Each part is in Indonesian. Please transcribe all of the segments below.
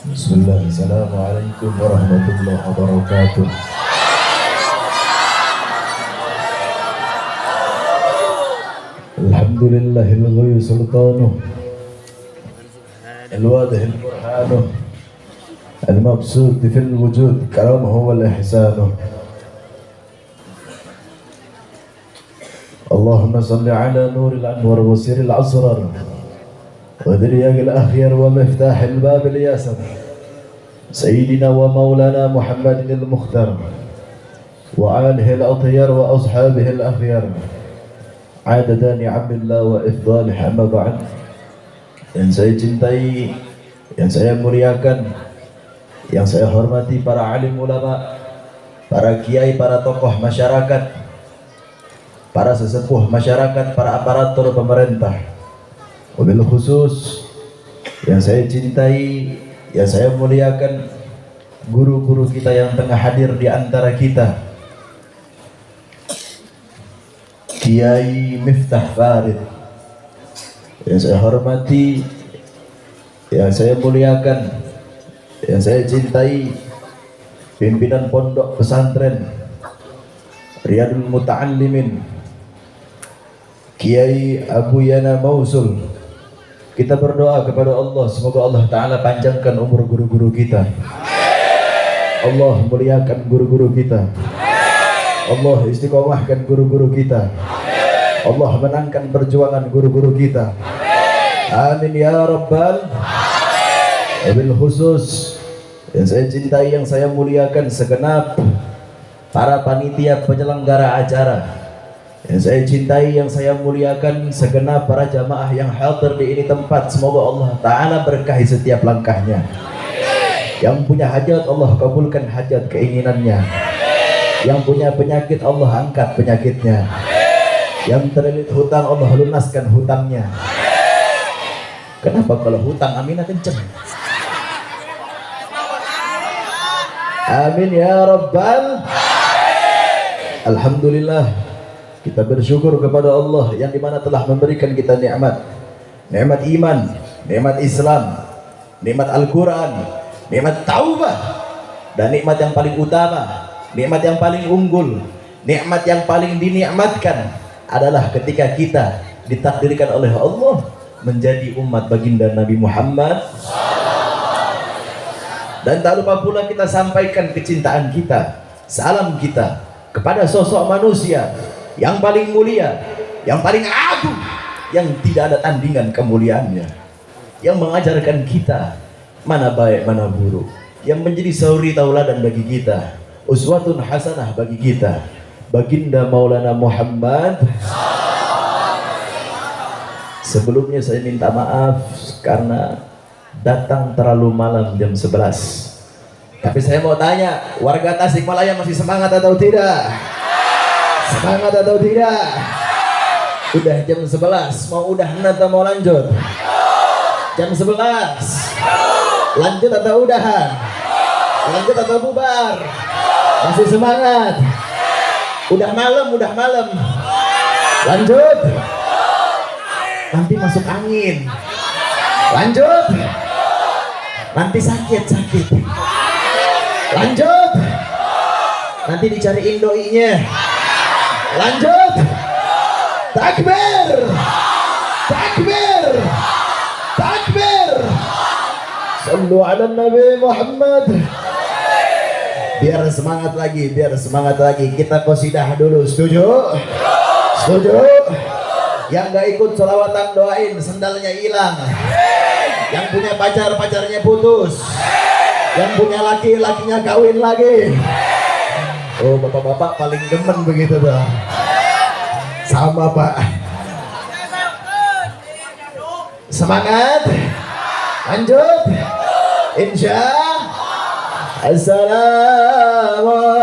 Bismillah, Assalamualaikum warahmatullahi wabarakatuh. Alhamdulillahil ghayyu sultanuh, al-wadihil burhanuh, al-mabsut fil wujud karamuhu wal ihsanuh. Allahumma salli ala nuril anwar wa siril asrar wa diryaqil akhyar wa miftahil babil yasar Sayyidina wa maulana Muhammadin al-Mukhtar wa alihi al-atyar wa ashabihi al-akhyar adada ni'amillah wa ifdalih amma ba'd. Yang saya cintai, yang saya muliakan, yang saya hormati para alim ulama, para kiai, para tokoh masyarakat, para sesepuh masyarakat, para aparatur pemerintah, wabil khusus yang saya cintai, yang saya muliakan, guru-guru kita yang tengah hadir di antara kita, Kiai Miftah Farid, yang saya hormati, yang saya muliakan, yang saya cintai, pimpinan pondok pesantren Riyadul Muta'allimin, Kiai Abu Yana Mausul. Kita berdoa kepada Allah, semoga Allah Ta'ala panjangkan umur guru-guru kita, Allah muliakan guru-guru kita, Allah istiqomahkan guru-guru kita, Allah menangkan perjuangan guru-guru kita. Amin ya Rabbal. Wabil khusus yang saya cintai, yang saya muliakan, segenap para panitia penyelenggara acara, yang saya cintai, yang saya muliakan, segenap para jamaah yang hadir di ini tempat, semoga Allah Ta'ala berkahi setiap langkahnya. Yang punya hajat, Allah kabulkan hajat keinginannya. Yang punya penyakit, Allah angkat penyakitnya. Yang terlilit hutang, Allah lunaskan hutangnya. Kenapa kalau hutang aminah kenceng? Amin ya Rabbal. Alhamdulillah, kita bersyukur kepada Allah yang dimana telah memberikan kita nikmat iman, nikmat Islam, nikmat Al-Quran, nikmat taubah, dan nikmat yang paling utama, nikmat yang paling unggul, nikmat yang paling dinikmatkan adalah ketika kita ditakdirkan oleh Allah menjadi umat baginda Nabi Muhammad. Dan tak lupa pula kita sampaikan kecintaan kita, salam kita kepada sosok manusia yang paling mulia, yang paling agung, yang tidak ada tandingan kemuliaannya, yang mengajarkan kita mana baik mana buruk, yang menjadi suri tauladan bagi kita, uswatun hasanah bagi kita, baginda Maulana Muhammad. Sebelumnya saya minta maaf karena datang terlalu malam jam 11. Tapi saya mau tanya, warga Tasikmalaya masih semangat atau tidak? Semangat atau tidak? Udah jam 11, mau udahan atau mau lanjut? Jam 11 lanjut atau udahan? Lanjut atau bubar? Masih semangat? Udah malam lanjut? Nanti masuk angin. Lanjut? Nanti sakit. Lanjut? Nanti dicariin doinya. Lanjut? Takbir! Sallu ala Nabi Muhammad. Biar semangat lagi, kita qasidah dulu. Setuju? Yang gak ikut sholawatan doain sendalnya hilang. Yang punya pacar, pacarnya putus. Yang punya laki, lakinya kawin lagi. Oh, bapak-bapak paling demen begitu tuh. Sama Pak. Semangat. Lanjut. Insya. Assalamualaikum.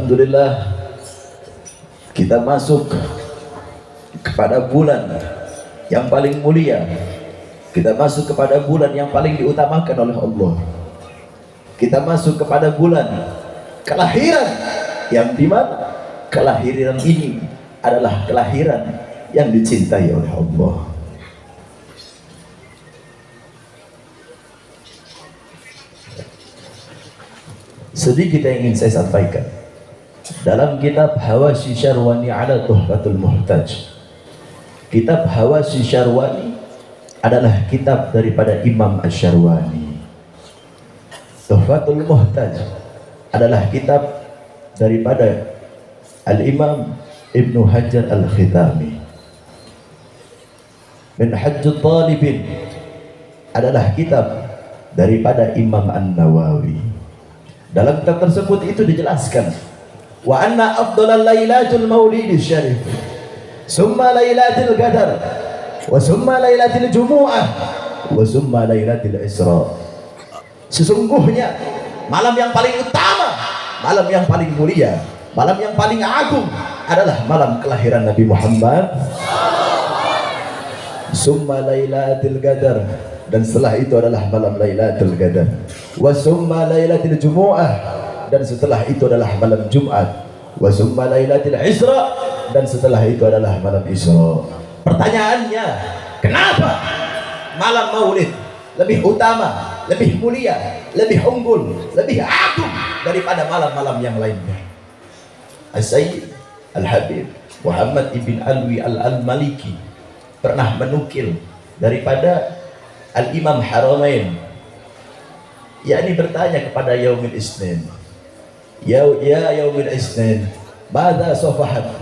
Alhamdulillah, kita masuk kepada bulan yang paling mulia. Kita masuk kepada bulan yang paling diutamakan oleh Allah. kita masuk kepada bulan kelahiran yang dimana kelahiran ini adalah kelahiran yang dicintai oleh Allah. Sedikit yang ingin saya sampaikan dalam kitab Hawashi Syarwani ala Tuhfatul Muhtaj. Kitab Hawashi Syarwani adalah kitab daripada Imam Asy-Syarwani. Tuhfatul Muhtaj adalah kitab daripada Al-Imam Ibnu Hajar Al-Khitami. Minhajjut Talibin adalah kitab daripada Imam An-Nawawi. Dalam kitab tersebut itu dijelaskan wa anna afdhalal lailatul maulidis syarif summa lailatul qadar wa summa lailatul jumu'ah wa summa lailatul isra. Sesungguhnya malam yang paling utama, malam yang paling mulia, malam yang paling agung adalah malam kelahiran Nabi Muhammad. Summa lailatul qadar, dan setelah itu adalah malam Lailatul Qadar. Wa summa lailatul jumu'ah, dan setelah itu adalah malam Jumat. Wa summa lailatul isra, dan setelah itu adalah malam Isra. Pertanyaannya, kenapa malam Maulid lebih utama, lebih mulia, lebih unggul, lebih agung daripada malam-malam yang lainnya? As-Sayyid Al-Habib Muhammad ibn Alwi Al-Maliki pernah menukil daripada Al-Imam Haramain, yakni bertanya kepada Yaumil Isnin, ya Yaumil Isnin, madza safahat,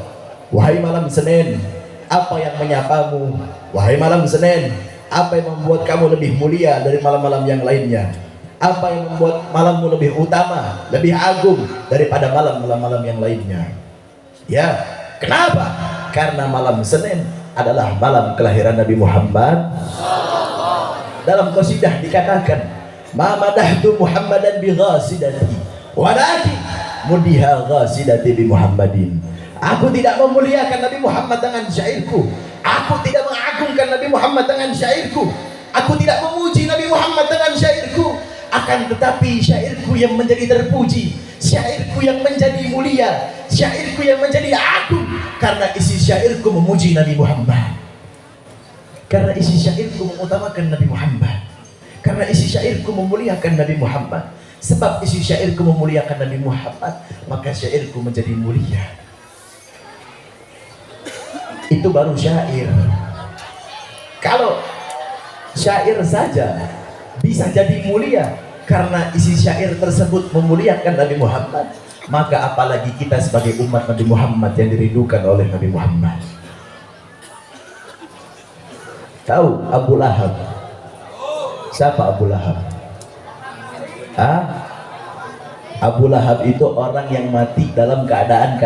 wahai malam Senin, apa yang menyapamu? Wahai malam Senin, apa yang membuat kamu lebih mulia dari malam-malam yang lainnya? Apa yang membuat malammu lebih utama, lebih agung daripada malam-malam yang lainnya? Ya, kenapa? Karena malam Senin adalah malam kelahiran Nabi Muhammad. Dalam qasidah dikatakan, ma madahtu Muhammadan bi ghasidati walakin mudiha ghasidati bi Muhammadin. Aku tidak memuliakan Nabi Muhammad dengan syairku, aku tidak mengagungkan Nabi Muhammad dengan syairku, aku tidak memuji Nabi Muhammad dengan syairku, akan tetapi syairku yang menjadi terpuji, syairku yang menjadi mulia, syairku yang menjadi agung karena isi syairku memuji Nabi Muhammad. Karena isi syairku mengutamakan Nabi Muhammad, karena isi syairku memuliakan Nabi Muhammad. Sebab isi syairku memuliakan Nabi Muhammad, maka syairku menjadi mulia. Itu baru syair. Kalau syair saja bisa jadi mulia karena isi syair tersebut memuliakan Nabi Muhammad, maka apalagi kita sebagai umat Nabi Muhammad yang dirindukan oleh Nabi Muhammad. Tahu Abu Lahab? Siapa Abu Lahab? Abu Lahab itu orang yang mati dalam keadaan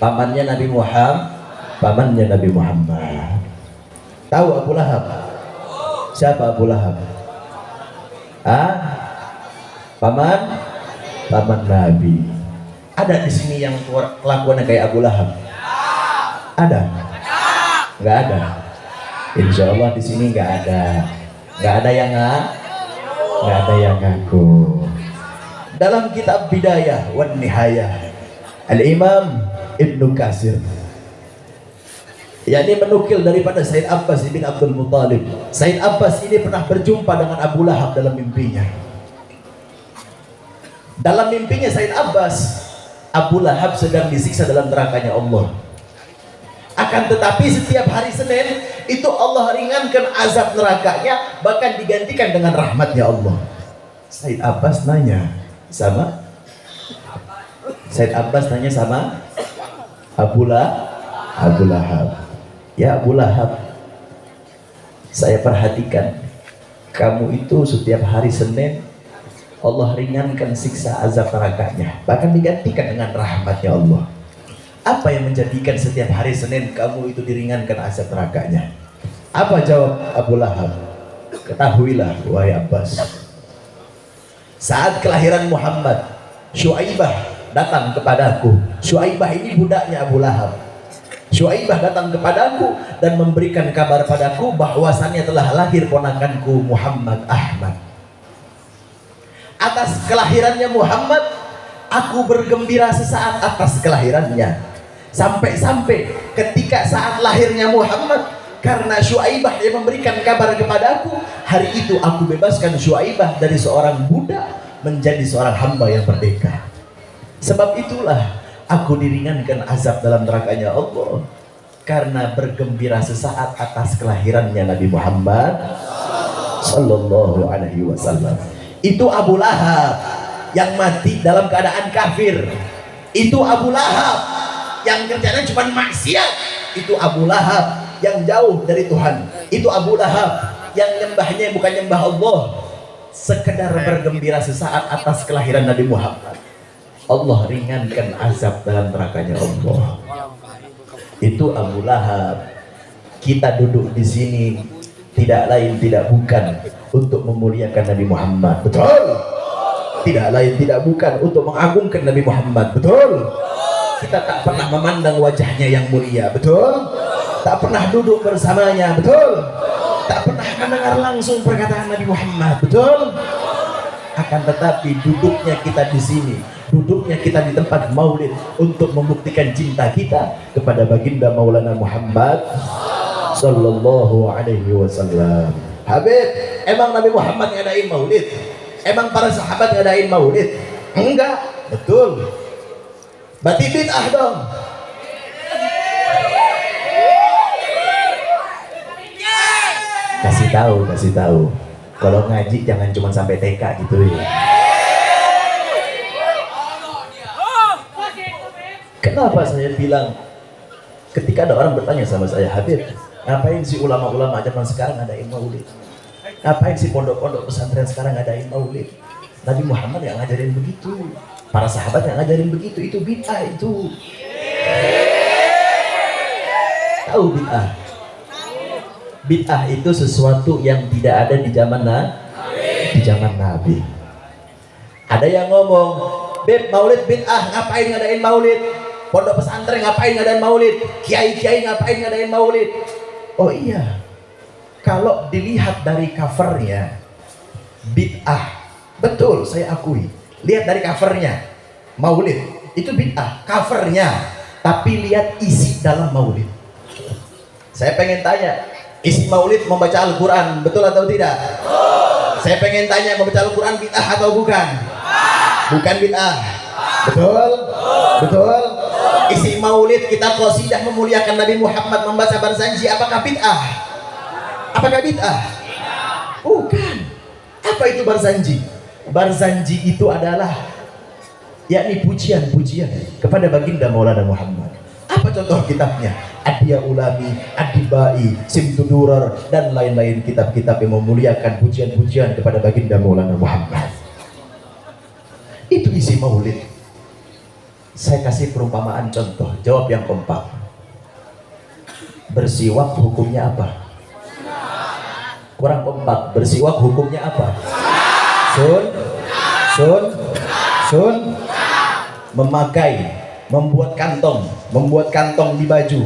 pamannya Nabi Muhammad, pamannya Nabi Muhammad. Tahu Abu Lahab? Siapa Abu Lahab? Paman Nabi. Ada di sini yang kelakuannya kayak Abu Lahab? Ada? Nggak ada. Insya Allah di sini nggak ada yang ngaku. Dalam kitab Bidayah wan Nihayah, Al-Imam Ibnu Katsir, yakni menukil daripada Said Abbas bin Abdul Muthalib. Said Abbas ini pernah berjumpa dengan Abu Lahab dalam mimpinya. Dalam mimpinya Said Abbas, Abu Lahab sedang disiksa dalam nerakanya Allah. Akan tetapi setiap hari Senin itu Allah ringankan azab nerakanya, bahkan digantikan dengan rahmatnya Allah. Said Abbas nanya sama Abu Lahab, ya Abu Lahab, saya perhatikan kamu itu setiap hari Senin Allah ringankan siksa azab nerakanya, bahkan digantikan dengan rahmatnya Allah. Apa yang menjadikan setiap hari Senin kamu itu diringankan azab nerakanya? Apa jawab Abu Lahab? Ketahuilah wahai Abbas, saat kelahiran Muhammad, Syuaibah datang kepadaku. Syuaibah ini budaknya Abu Lahab. Syuaibah datang kepadaku dan memberikan kabar padaku bahwasannya telah lahir ponakanku Muhammad Ahmad. atas kelahirannya Muhammad, aku bergembira sesaat atas kelahirannya. Sampai-sampai ketika saat lahirnya Muhammad, karena Syuaibah yang memberikan kabar kepadaku, hari itu aku bebaskan Syuaibah dari seorang budak menjadi seorang hamba yang merdeka. Sebab itulah aku diringankan azab dalam nerakanya Allah, karena bergembira sesaat atas kelahirannya Nabi Muhammad Sallallahu Alaihi Wasallam. Itu Abu Lahab yang mati dalam keadaan kafir. Itu Abu Lahab yang kerjanya cuma maksiat. Itu Abu Lahab yang jauh dari Tuhan. Itu Abu Lahab yang nyembahnya bukan nyembah Allah, sekedar bergembira sesaat atas kelahiran Nabi Muhammad. Allah ringankan azab dalam nerakanya Allah. Itu Abu Lahab. Kita duduk di sini tidak lain tidak bukan untuk memuliakan Nabi Muhammad, betul? Tidak lain tidak bukan untuk mengagungkan Nabi Muhammad, betul? Kita tak pernah memandang wajahnya yang mulia, betul? Tak pernah duduk bersamanya, betul? Tak pernah mendengar langsung perkataan Nabi Muhammad, betul? Akan tetapi duduknya kita di sini, duduknya kita di tempat maulid untuk membuktikan cinta kita kepada baginda Maulana Muhammad Sallallahu Alaihi Wasallam. Habib, emang Nabi Muhammad ngadain maulid? Emang para sahabat ngadain maulid? Enggak, betul. Berarti bid'ah dong. Kasih tahu. Kalau ngaji jangan cuma sampai TK gitu ya. Kenapa saya bilang, ketika ada orang bertanya sama saya, Habib, ngapain sih ulama-ulama zaman sekarang ngadain maulid? Ngapain sih pondok-pondok pesantren sekarang ngadain maulid? Nabi Muhammad yang ngajarin begitu, para sahabat yang ngajarin begitu, itu bid'ah itu. Tahu bid'ah? Bid'ah itu sesuatu yang tidak ada di zaman Nabi. Ada yang ngomong, Beb, maulid bid'ah, ngapain ngadain maulid? Pondok pesantren ngapain ngadain maulid? Kiai-kiai ngapain ngadain maulid? Oh iya, kalau dilihat dari covernya, bid'ah. Betul, saya akui. Lihat dari covernya, maulid itu bid'ah, covernya. Tapi lihat isi dalam maulid. Saya pengen tanya, isi maulid membaca Al-Quran, betul atau tidak? Saya pengen tanya, membaca Al-Quran bid'ah atau bukan? Bukan bid'ah. Betul? Betul? Isi maulid kita qasidah memuliakan Nabi Muhammad, membaca barzanji, apakah bid'ah? Apakah bid'ah? Bukan. Apa itu barzanji? Barzanji itu adalah yakni pujian-pujian kepada baginda Maulana Muhammad. Apa contoh kitabnya? Adya Ulami, Adibai, Simtudurar, dan lain-lain kitab-kitab yang memuliakan pujian-pujian kepada baginda Maulana Muhammad. Itu isi maulid. Saya kasih perumpamaan contoh, jawab yang kompak. Bersiwak hukumnya apa? Kurang kompak. Bersiwak hukumnya apa? Sun. Memakai, membuat kantong di baju.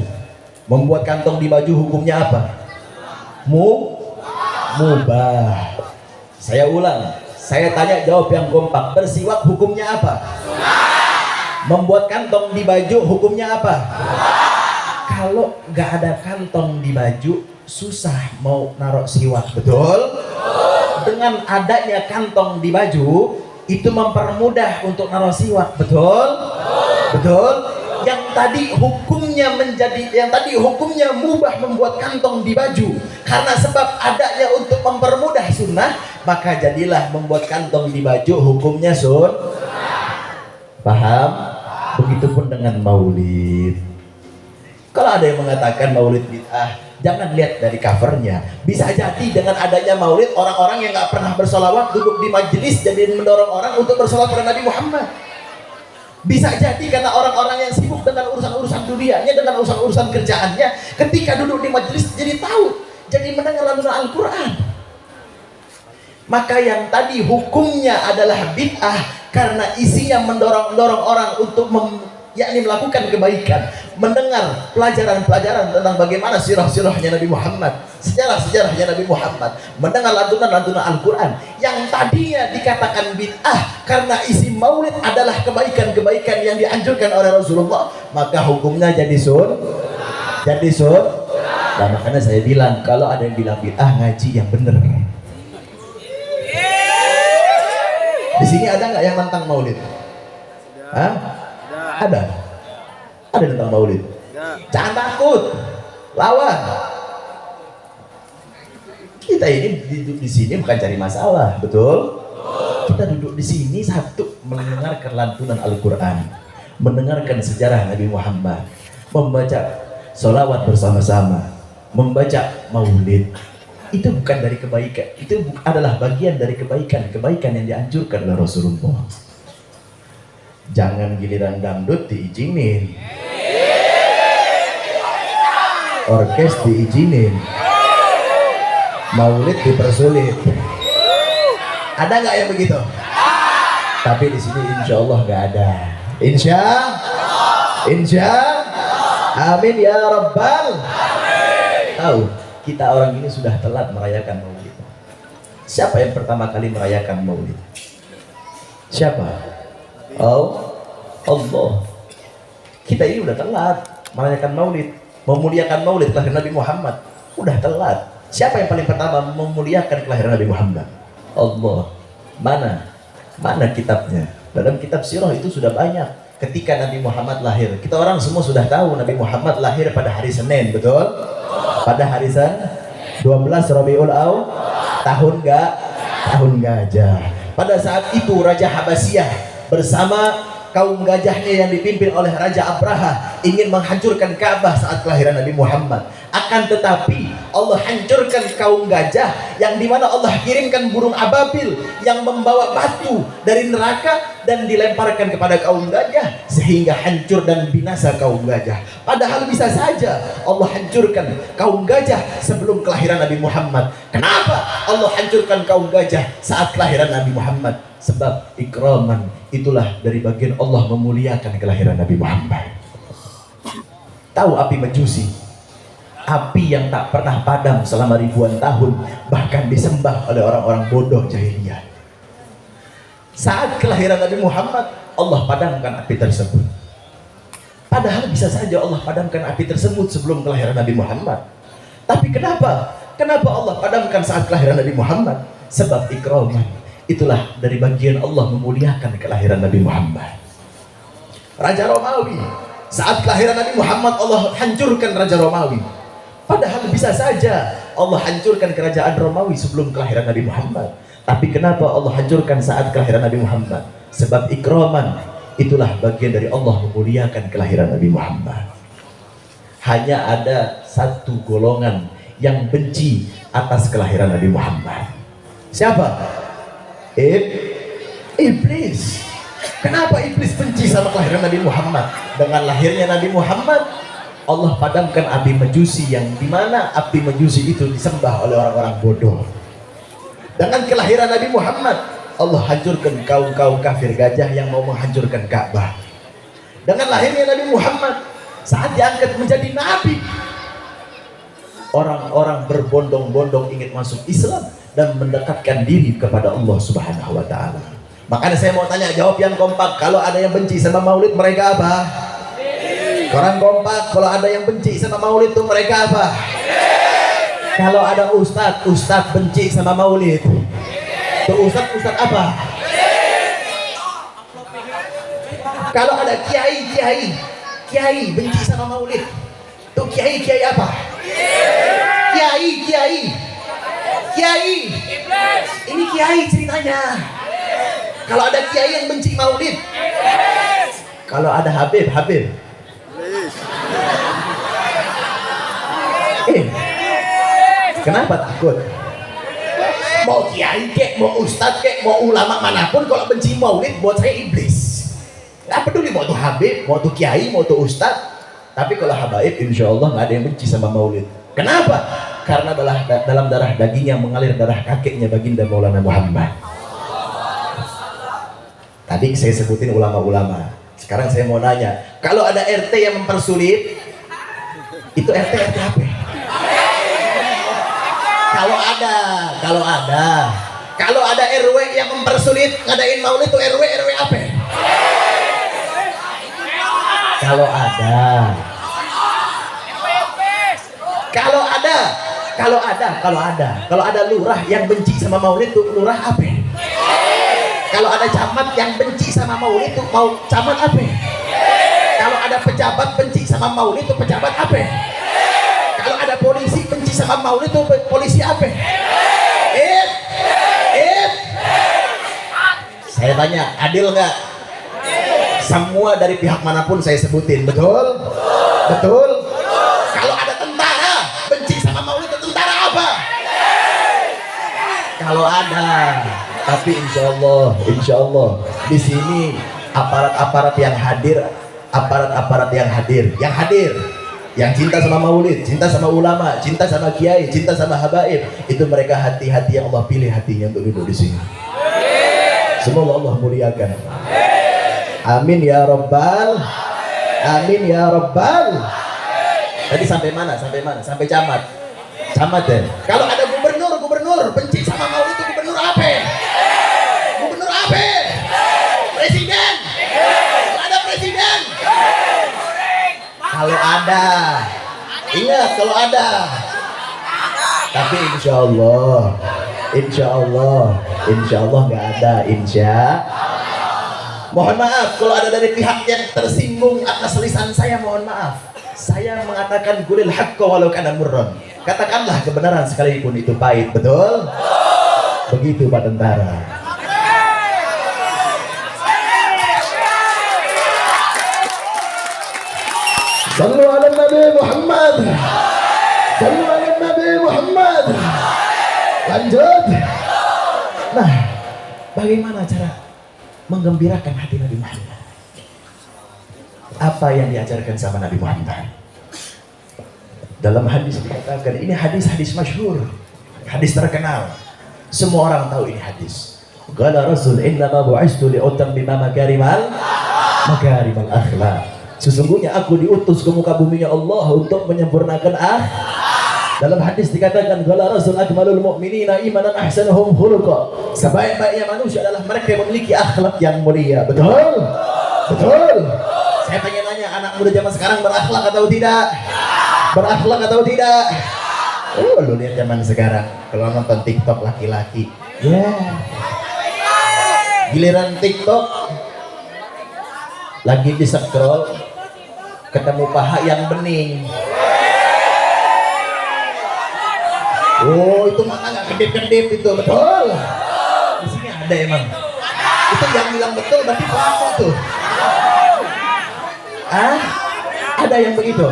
Membuat kantong di baju hukumnya apa? Mubah. Saya ulang, saya tanya jawab yang kompak. Bersiwak hukumnya apa? Membuat kantong di baju hukumnya apa? Kalau nggak ada kantong di baju, susah mau naruh siwak, betul? Dengan adanya kantong di baju, itu mempermudah untuk naruh siwak, betul? Betul? Yang tadi hukumnya mubah membuat kantong di baju, karena sebab adanya untuk mempermudah sunnah, maka jadilah membuat kantong di baju hukumnya paham? Begitupun dengan maulid. Kalau ada yang mengatakan maulid bid'ah, jangan lihat dari covernya. Bisa jadi dengan adanya maulid, orang-orang yang nggak pernah bersolawat duduk di majelis jadi mendorong orang untuk bersolawat pada Nabi Muhammad. Bisa jadi karena orang-orang yang sibuk dengan urusan-urusan dunianya, dengan urusan-urusan kerjaannya, ketika duduk di majelis jadi tahu, jadi mendengar lantunan Al-Quran. Maka yang tadi hukumnya adalah bid'ah karena isinya mendorong-dorong orang untuk yakni melakukan kebaikan, mendengar pelajaran-pelajaran tentang bagaimana sirah-sirahnya Nabi Muhammad, sejarah-sejarahnya Nabi Muhammad, mendengar lantunan-lantunan Al-Quran yang tadinya dikatakan bid'ah karena isi maulid adalah kebaikan-kebaikan yang dianjurkan oleh Rasulullah, maka hukumnya jadi jadi nah, makanya saya bilang kalau ada yang bilang bid'ah, ngaji yang bener. Di sini ada nggak yang tentang maulid? Hah? Ada tentang maulid. Jangan takut, lawan. Kita ini duduk di sini bukan cari masalah, betul? Kita duduk di sini satu, mendengarkan lantunan Al-Quran, mendengarkan sejarah Nabi Muhammad, membaca sholawat bersama-sama, membaca maulid. Itu bukan dari kebaikan, itu adalah bagian dari kebaikan yang dianjurkan oleh Rasulullah. Jangan giliran dangdut diizinin, orkes diizinin, maulid dipersulit. Ada nggak yang begitu? Tapi di sini insya Allah nggak ada. Insya amin ya rabbal. Tahu kita orang ini sudah telat merayakan maulid. Siapa yang pertama kali merayakan maulid? Siapa? Oh, Allah. Kita ini udah telat merayakan maulid, memuliakan maulid kelahiran Nabi Muhammad. Udah telat. Siapa yang paling pertama memuliakan kelahiran Nabi Muhammad? Allah. Mana kitabnya? Dalam kitab sirah itu sudah banyak. Ketika Nabi Muhammad lahir, kita orang semua sudah tahu Nabi Muhammad lahir pada hari Senin, betul? Pada hari Senin 12 Rabiul Awal, tahun gajah. Pada saat itu Raja Habasyah bersama kaum gajahnya yang dipimpin oleh Raja Abraha ingin menghancurkan Ka'bah saat kelahiran Nabi Muhammad. Akan tetapi Allah hancurkan kaum gajah, yang dimana Allah kirimkan burung ababil yang membawa batu dari neraka dan dilemparkan kepada kaum gajah sehingga hancur dan binasa kaum gajah. Padahal bisa saja Allah hancurkan kaum gajah sebelum kelahiran Nabi Muhammad. Kenapa Allah hancurkan kaum gajah saat kelahiran Nabi Muhammad? Sebab ikraman, itulah dari bagian Allah memuliakan kelahiran Nabi Muhammad. Tahu api Majusi, api yang tak pernah padam selama ribuan tahun, bahkan disembah oleh orang-orang bodoh jahiliyah. Saat kelahiran Nabi Muhammad, Allah padamkan api tersebut. Padahal bisa saja Allah padamkan api tersebut sebelum kelahiran Nabi Muhammad. Tapi kenapa Allah padamkan saat kelahiran Nabi Muhammad? Sebab ikraman, itulah dari bagian Allah memuliakan kelahiran Nabi Muhammad. Raja Romawi, saat kelahiran Nabi Muhammad Allah hancurkan Raja Romawi. Padahal bisa saja Allah hancurkan kerajaan Romawi sebelum kelahiran Nabi Muhammad. Tapi kenapa Allah hancurkan saat kelahiran Nabi Muhammad? Sebab ikraman, itulah bagian dari Allah memuliakan kelahiran Nabi Muhammad. Hanya ada satu golongan yang benci atas kelahiran Nabi Muhammad. Siapa? Iblis. Kenapa iblis benci sama kelahiran Nabi Muhammad? Dengan lahirnya Nabi Muhammad, Allah padamkan api Majusi, yang dimana api Majusi itu disembah oleh orang-orang bodoh. Dengan kelahiran Nabi Muhammad, Allah hancurkan kaum-kaum kafir gajah yang mau menghancurkan Ka'bah. Dengan lahirnya Nabi Muhammad, saat diangkat menjadi nabi, orang-orang berbondong-bondong ingin masuk Islam dan mendekatkan diri kepada Allah Subhanahu wa Ta'ala. Makanya saya mau tanya, jawab yang kompak. Kalau ada yang benci sama maulid, mereka apa? Orang kompak. Kalau ada yang benci sama maulid itu mereka apa? Kalau ada ustadz benci sama maulid, itu ustadz apa? Kalau ada kiai benci sama maulid, itu kiai apa? Kiai. Ini kiai ceritanya. Kalau ada kiai yang benci maulid, kalau ada Habib. Kenapa takut? Mau kiai kek, mau ustadz kek, mau ulama manapun, kalau benci maulid buat saya iblis. Gak peduli mau tuh Habib, mau tuh kiai, mau tuh ustadz. Tapi kalau habaib, insya Allah nggak ada yang benci sama maulid. Kenapa? Karena dalam darah dagingnya mengalir darah kakeknya baginda Maulana Muhammad. Tadi saya sebutin ulama-ulama. Sekarang saya mau nanya, kalau ada RT yang mempersulit, itu RT apa? Kalau ada RW yang mempersulit ngadain maulid, itu RW apa? Kalau ada lurah yang benci sama maulid, itu lurah apa? Kalau ada camat yang benci sama maulid, itu camat apa? Kalau ada pejabat benci sama maulid, itu pejabat apa? Kalau ada polisi benci sama maulid, itu polisi apa? Saya tanya, adil nggak? Semua dari pihak manapun saya sebutin, betul? Kalau ada tentara benci sama maulid, itu tentara apa? Kalau ada, tapi insya Allah di sini aparat yang hadir, yang cinta sama maulid, cinta sama ulama, cinta sama kiai, cinta sama habaib, itu mereka hati-hati yang Allah pilih hatinya untuk duduk di sini. Semoga Allah muliakan. Amin ya Rabbal. Tadi sampai mana? Sampai camat ya. Kalau ada gubernur benci sama maulid, itu gubernur apa? Presiden. Ada presiden. Kalau ada, ingat kalau ada. Tapi insya Allah nggak ada. Mohon maaf kalau ada dari pihak yang tersinggung atas lisan saya, mohon maaf. Saya mengatakan qulil haqqa walau kana murran. Katakanlah kebenaran sekalipun itu pahit, betul? Begitu Pak Tentara. Sallu ala Nabi Muhammad. Lanjut. Nah, bagaimana cara menggembirakan hati Nabi Muhammad? Apa yang diajarkan sama Nabi Muhammad? Dalam hadis dikatakan, ini hadis masyhur, hadis terkenal, semua orang tahu ini hadis. Qala Rasul innama bu'istu li'utammima makarimal akhlaq. Sesungguhnya aku diutus ke muka buminya Allah untuk menyempurnakan Dalam hadis dikatakan, qala Rasul akmalul mu'minina imanan ahsanuhum khuluqa. Sebaik-baiknya manusia adalah mereka yang memiliki akhlak yang mulia. Betul? Saya pengen nanya, anak muda zaman sekarang berakhlak atau tidak? Lu lihat zaman sekarang, kalau nonton TikTok laki-laki, giliran TikTok lagi di scroll, ketemu paha yang bening. Oh, itu mata nggak kedip-kedip itu, betul? Di sini ada emang. Itu yang bilang betul berarti pelaku tuh. Ada yang begitu.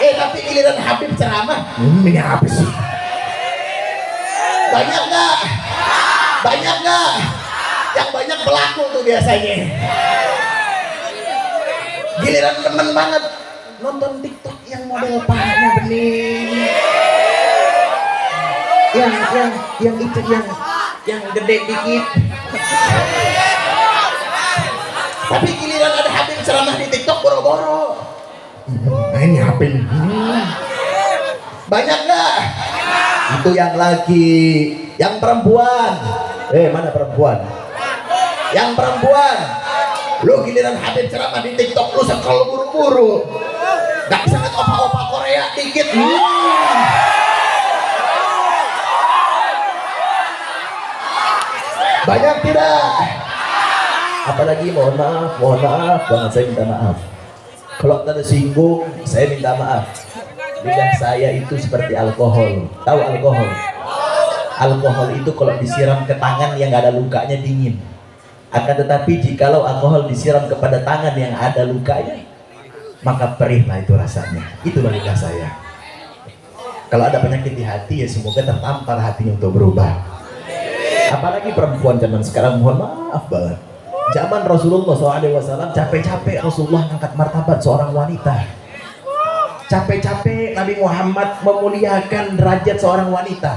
Tapi giliran Habib ceramah, ini apa sih? Banyak nggak? Yang banyak pelaku tuh biasanya. Giliran temen banget nonton TikTok yang model pahanya bening. Yang gede dikit. Tapi giliran ada Habib ceramah di TikTok boro-boro. Ini Habib. Banyak nggak? Itu yang laki. Yang perempuan. Mana perempuan? Yang perempuan. Lu giliran Habib ceramah di TikTok, lu scroll buru-buru. Gak bisa ngeliat opa-opa Korea dikit. Banyak tidak? Apalagi mohon maaf banget, saya minta maaf. Kalau ada singgung, saya minta maaf. Lidah saya itu seperti alkohol. Tahu alkohol? Alkohol itu kalau disiram ke tangan yang nggak ada lukanya dingin. Akan tetapi jikalau alkohol disiram kepada tangan yang ada lukanya, maka perihlah itu rasanya. Itulah lidah saya. Kalau ada penyakit di hati, ya semoga tertampar hatinya untuk berubah. Apalagi perempuan zaman sekarang, mohon maaf banget. Zaman Rasulullah SAW, capek-capek Rasulullah angkat martabat seorang wanita. Capek-capek Nabi Muhammad memuliakan derajat seorang wanita.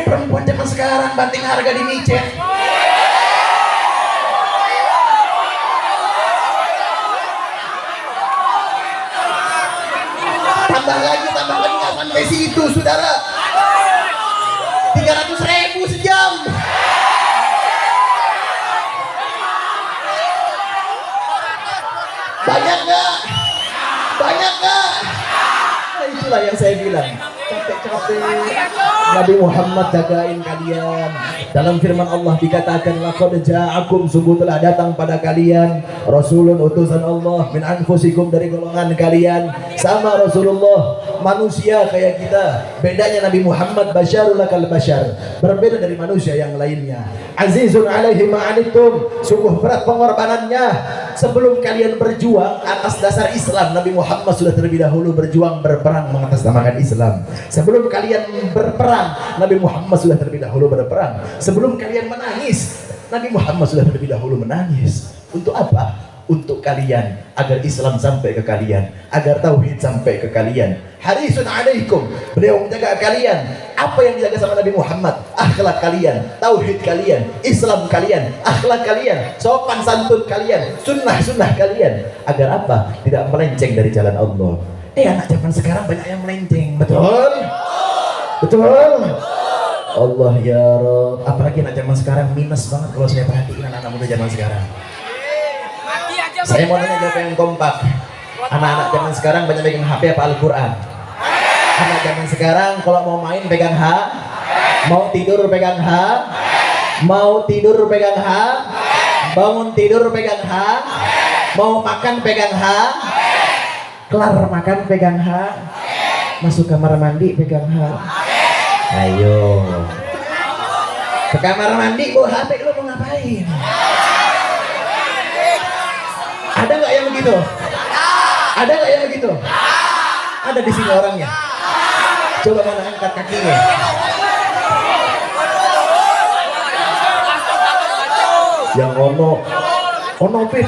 Perempuan zaman sekarang banting harga di micet. seperti itu, saudara. 300.000 sejam. Banyak nggak? Banyak nggak? Nah, itulah yang saya bilang. Capek-capek Nabi Muhammad jagain kalian. Dalam firman Allah dikatakan, laqad ja'akum, sungguh telah datang pada kalian rasulun, utusan Allah, min anfusikum, dari golongan kalian. Sama Rasulullah, manusia kayak kita. Bedanya Nabi Muhammad basyarul lakal basyar, berbeda dari manusia yang lainnya. Azizun alaihi ma'anittum, sungguh berat pengorbanannya. Sebelum kalian berjuang atas dasar Islam, Nabi Muhammad sudah terlebih dahulu berjuang, berperang mengatasnamakan Islam. Sebelum kalian berperang, Nabi Muhammad sudah terlebih dahulu berperang. Sebelum kalian menangis, Nabi Muhammad sudah terlebih dahulu menangis. Untuk apa? Untuk kalian, agar Islam sampai ke kalian, agar tauhid sampai ke kalian. Harisun alaikum, beliau menjaga kalian. Apa yang dijaga sama Nabi Muhammad? Akhlak kalian, tauhid kalian, Islam kalian, akhlak kalian, sopan santun kalian, sunnah-sunnah kalian. Agar apa? Tidak melenceng dari jalan Allah. Anak zaman sekarang banyak yang melenceng, betul? Betul? Allah ya Rabb. Apalagi anak zaman sekarang minus banget kalau saya perhatiin anak-anak muda zaman sekarang. Saya mau nanya jawab yang kompak. Anak-anak zaman sekarang banyak pegang HP apa Al-Quran? Anak zaman sekarang kalau mau main pegang H, mau tidur pegang H, mau tidur pegang H, bangun tidur pegang H, mau makan pegang H, kelar makan pegang H, masuk kamar mandi pegang H. Ayo ke kamar mandi bawa HP, lo mau ngapain? Ada nggak yang begitu? Ada nggak yang begitu? Ada di sini orangnya. Coba mana angkat kakinya. Yang ono pip.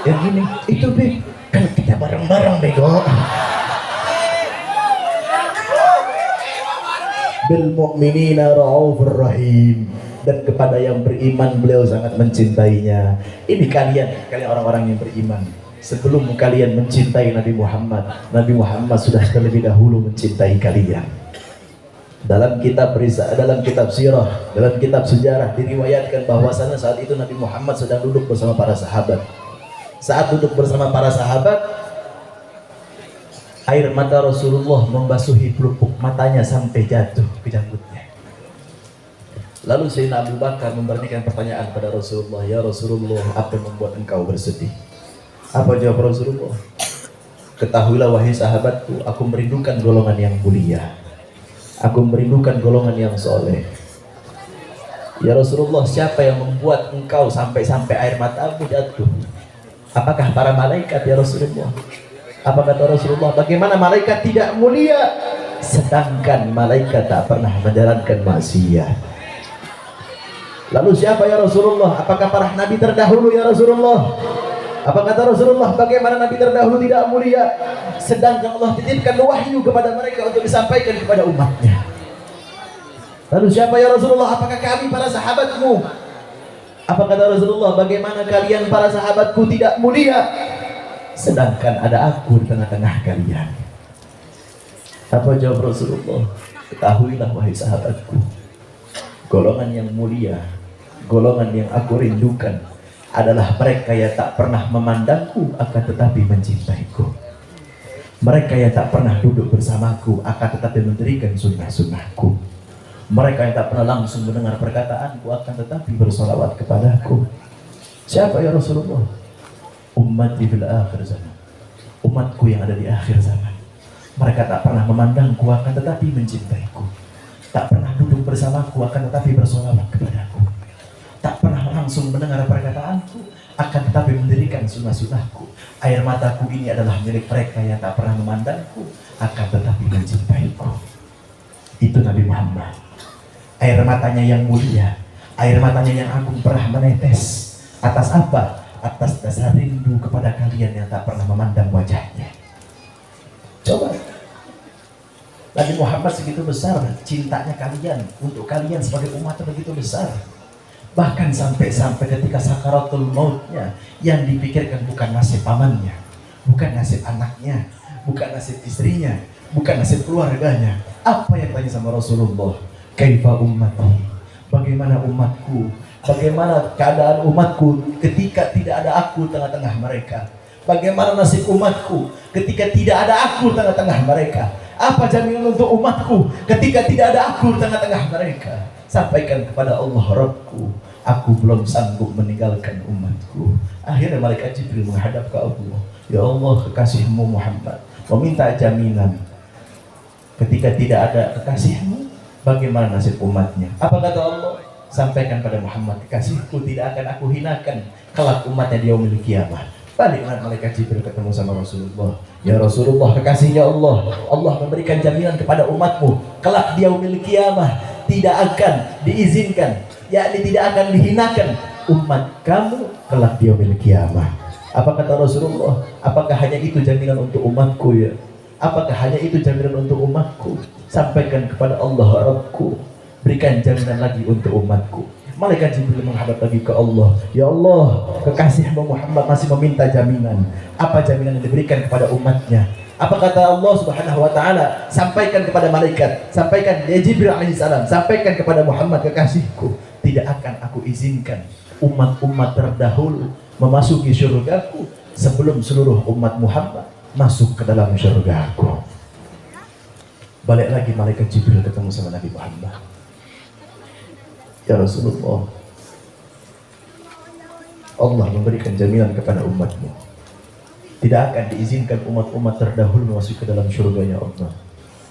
Yang gini, itu pip. Kan kita bareng-bareng bego. Bil mu'minina ra'ufur rahim. Dan kepada yang beriman beliau sangat mencintainya. Ini kalian orang-orang yang beriman. Sebelum kalian mencintai Nabi Muhammad sudah terlebih dahulu mencintai kalian. Dalam kitab sirah, dalam kitab sejarah diriwayatkan bahwasanya saat itu Nabi Muhammad sedang duduk bersama para sahabat. Saat duduk bersama para sahabat, air mata Rasulullah membasuhi pelupuk matanya sampai jatuh ke janggutnya. Lalu Sayyidina Abu Bakar memberikan pertanyaan pada Rasulullah, ya Rasulullah, apa yang membuat engkau bersedih? Apa jawab Rasulullah? Ketahuilah wahai sahabatku, aku merindukan golongan yang mulia, aku merindukan golongan yang soleh. Ya Rasulullah, siapa yang membuat engkau sampai air matamu jatuh? Apakah para malaikat ya Rasulullah? Apa kata Rasulullah? Bagaimana malaikat tidak mulia sedangkan malaikat tak pernah menjalankan maksiat? Lalu siapa ya Rasulullah? Apakah para nabi terdahulu ya Rasulullah? Apa kata Rasulullah? Bagaimana nabi terdahulu tidak mulia sedangkan Allah titipkan wahyu kepada mereka untuk disampaikan kepada umatnya? Lalu siapa ya Rasulullah? Apakah kami para sahabatmu? Apa kata Rasulullah? Bagaimana kalian para sahabatku tidak mulia sedangkan ada aku di tengah-tengah kalian? Apa jawab Rasulullah? Ketahuilah wahai sahabatku, golongan yang mulia, golongan yang aku rindukan adalah mereka yang tak pernah memandangku akan tetapi mencintaiku. Mereka yang tak pernah duduk bersamaku akan tetapi mendirikan sunnah-sunnahku. Mereka yang tak pernah langsung mendengar perkataanku akan tetapi bersolawat kepadaku. Siapa ya Rasulullah? Ummati fil akhir zaman. Umatku yang ada di akhir zaman. Mereka tak pernah memandangku akan tetapi mencintaiku. Tak pernah duduk bersamaku akan tetapi bersolawat kepadaku. Tak pernah langsung mendengar perkataanku akan tetapi mendirikan sunnah-sunnahku. Air mataku ini adalah milik mereka yang tak pernah memandangku akan tetapi mencintaiku. Itu Nabi Muhammad. Air matanya yang mulia, air matanya yang agung pernah menetes. Atas apa? Atas dasar rindu kepada kalian yang tak pernah memandang wajahnya. Coba, Nabi Muhammad segitu besar cintanya kalian, untuk kalian sebagai umat begitu besar. Bahkan sampai ketika sakaratul mautnya, yang dipikirkan bukan nasib pamannya, bukan nasib anaknya, bukan nasib istrinya, bukan nasib keluarganya. Apa yang tanya sama Rasulullah? Kaifa ummati? Bagaimana umatku? Bagaimana keadaan umatku ketika tidak ada aku tengah-tengah mereka? Bagaimana nasib umatku ketika tidak ada aku tengah-tengah mereka? Apa jaminan untuk umatku ketika tidak ada aku tengah-tengah mereka? Sampaikan kepada Allah, Rabbku, aku belum sanggup meninggalkan umatku. Akhirnya malaikat Jibril menghadap ke Allah. Ya Allah, kekasihmu Muhammad meminta jaminan ketika tidak ada kekasihmu, bagaimana nasib umatnya? Apa kata Allah? Sampaikan pada Muhammad, kekasihku tidak akan aku hinakan kelak umatnya di yaumil qiyamah. Baliklah malaikat Jibril ketemu sama Rasulullah. Ya Rasulullah, kekasihnya Allah, Allah memberikan jaminan kepada umatmu kelak di yaumil qiyamah tidak akan diizinkan, yakni tidak akan dihinakan umat kamu kelak di yaumil qiyamah. Apa kata Rasulullah? Apakah hanya itu jaminan untuk umatku ya? Apakah hanya itu jaminan untuk umatku? Sampaikan kepada Allah, Rabbku, berikan jaminan lagi untuk umatku. Malaikat Jibril menghadap lagi ke Allah. Ya Allah, kekasihmu Muhammad masih meminta jaminan. Apa jaminan yang diberikan kepada umatnya? Apa kata Allah Subhanahu wa taala? Sampaikan kepada malaikat, sampaikan ya Jibril alaihissalam, sampaikan kepada Muhammad, kekasihku, tidak akan aku izinkan umat-umat terdahulu memasuki surgaku sebelum seluruh umat Muhammad masuk ke dalam surgaku. Balik lagi malaikat Jibril ketemu sama Nabi Muhammad. Ya Rasulullah, Allah memberikan jaminan kepada umatmu, tidak akan diizinkan umat-umat terdahulu masuk ke dalam surganya Allah,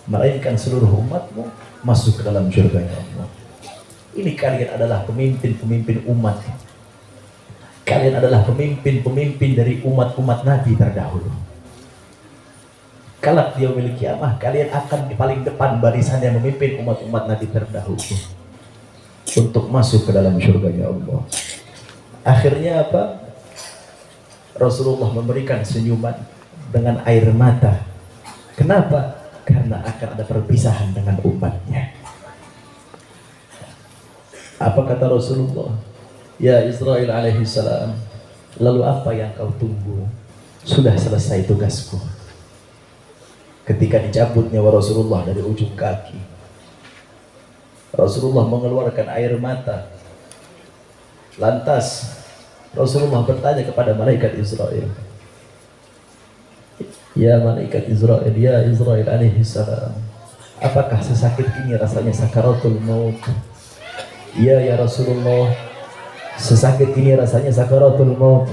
melainkan seluruh umatmu masuk ke dalam surganya Allah. Ini kalian adalah pemimpin-pemimpin umat. Kalian adalah pemimpin-pemimpin dari umat-umat Nabi terdahulu. Kelak di yaumil qiyamah kalian akan di paling depan barisan yang memimpin umat-umat Nabi terdahulu untuk masuk ke dalam surganya Allah. Akhirnya apa? Rasulullah memberikan senyuman dengan air mata. Kenapa? Karena akan ada perpisahan dengan umatnya. Apa kata Rasulullah? Ya Israil alaihissalam, lalu apa yang kau tunggu? Sudah selesai tugasku. Ketika dicabut nyawa Rasulullah dari ujung kaki, Rasulullah mengeluarkan air mata. Lantas Rasulullah bertanya kepada malaikat Israel, ya malaikat Israel, ya Israel alaihissalam, apakah sesakit ini rasanya sakaratul maut? Ya Rasulullah, sesakit ini rasanya sakaratul maut.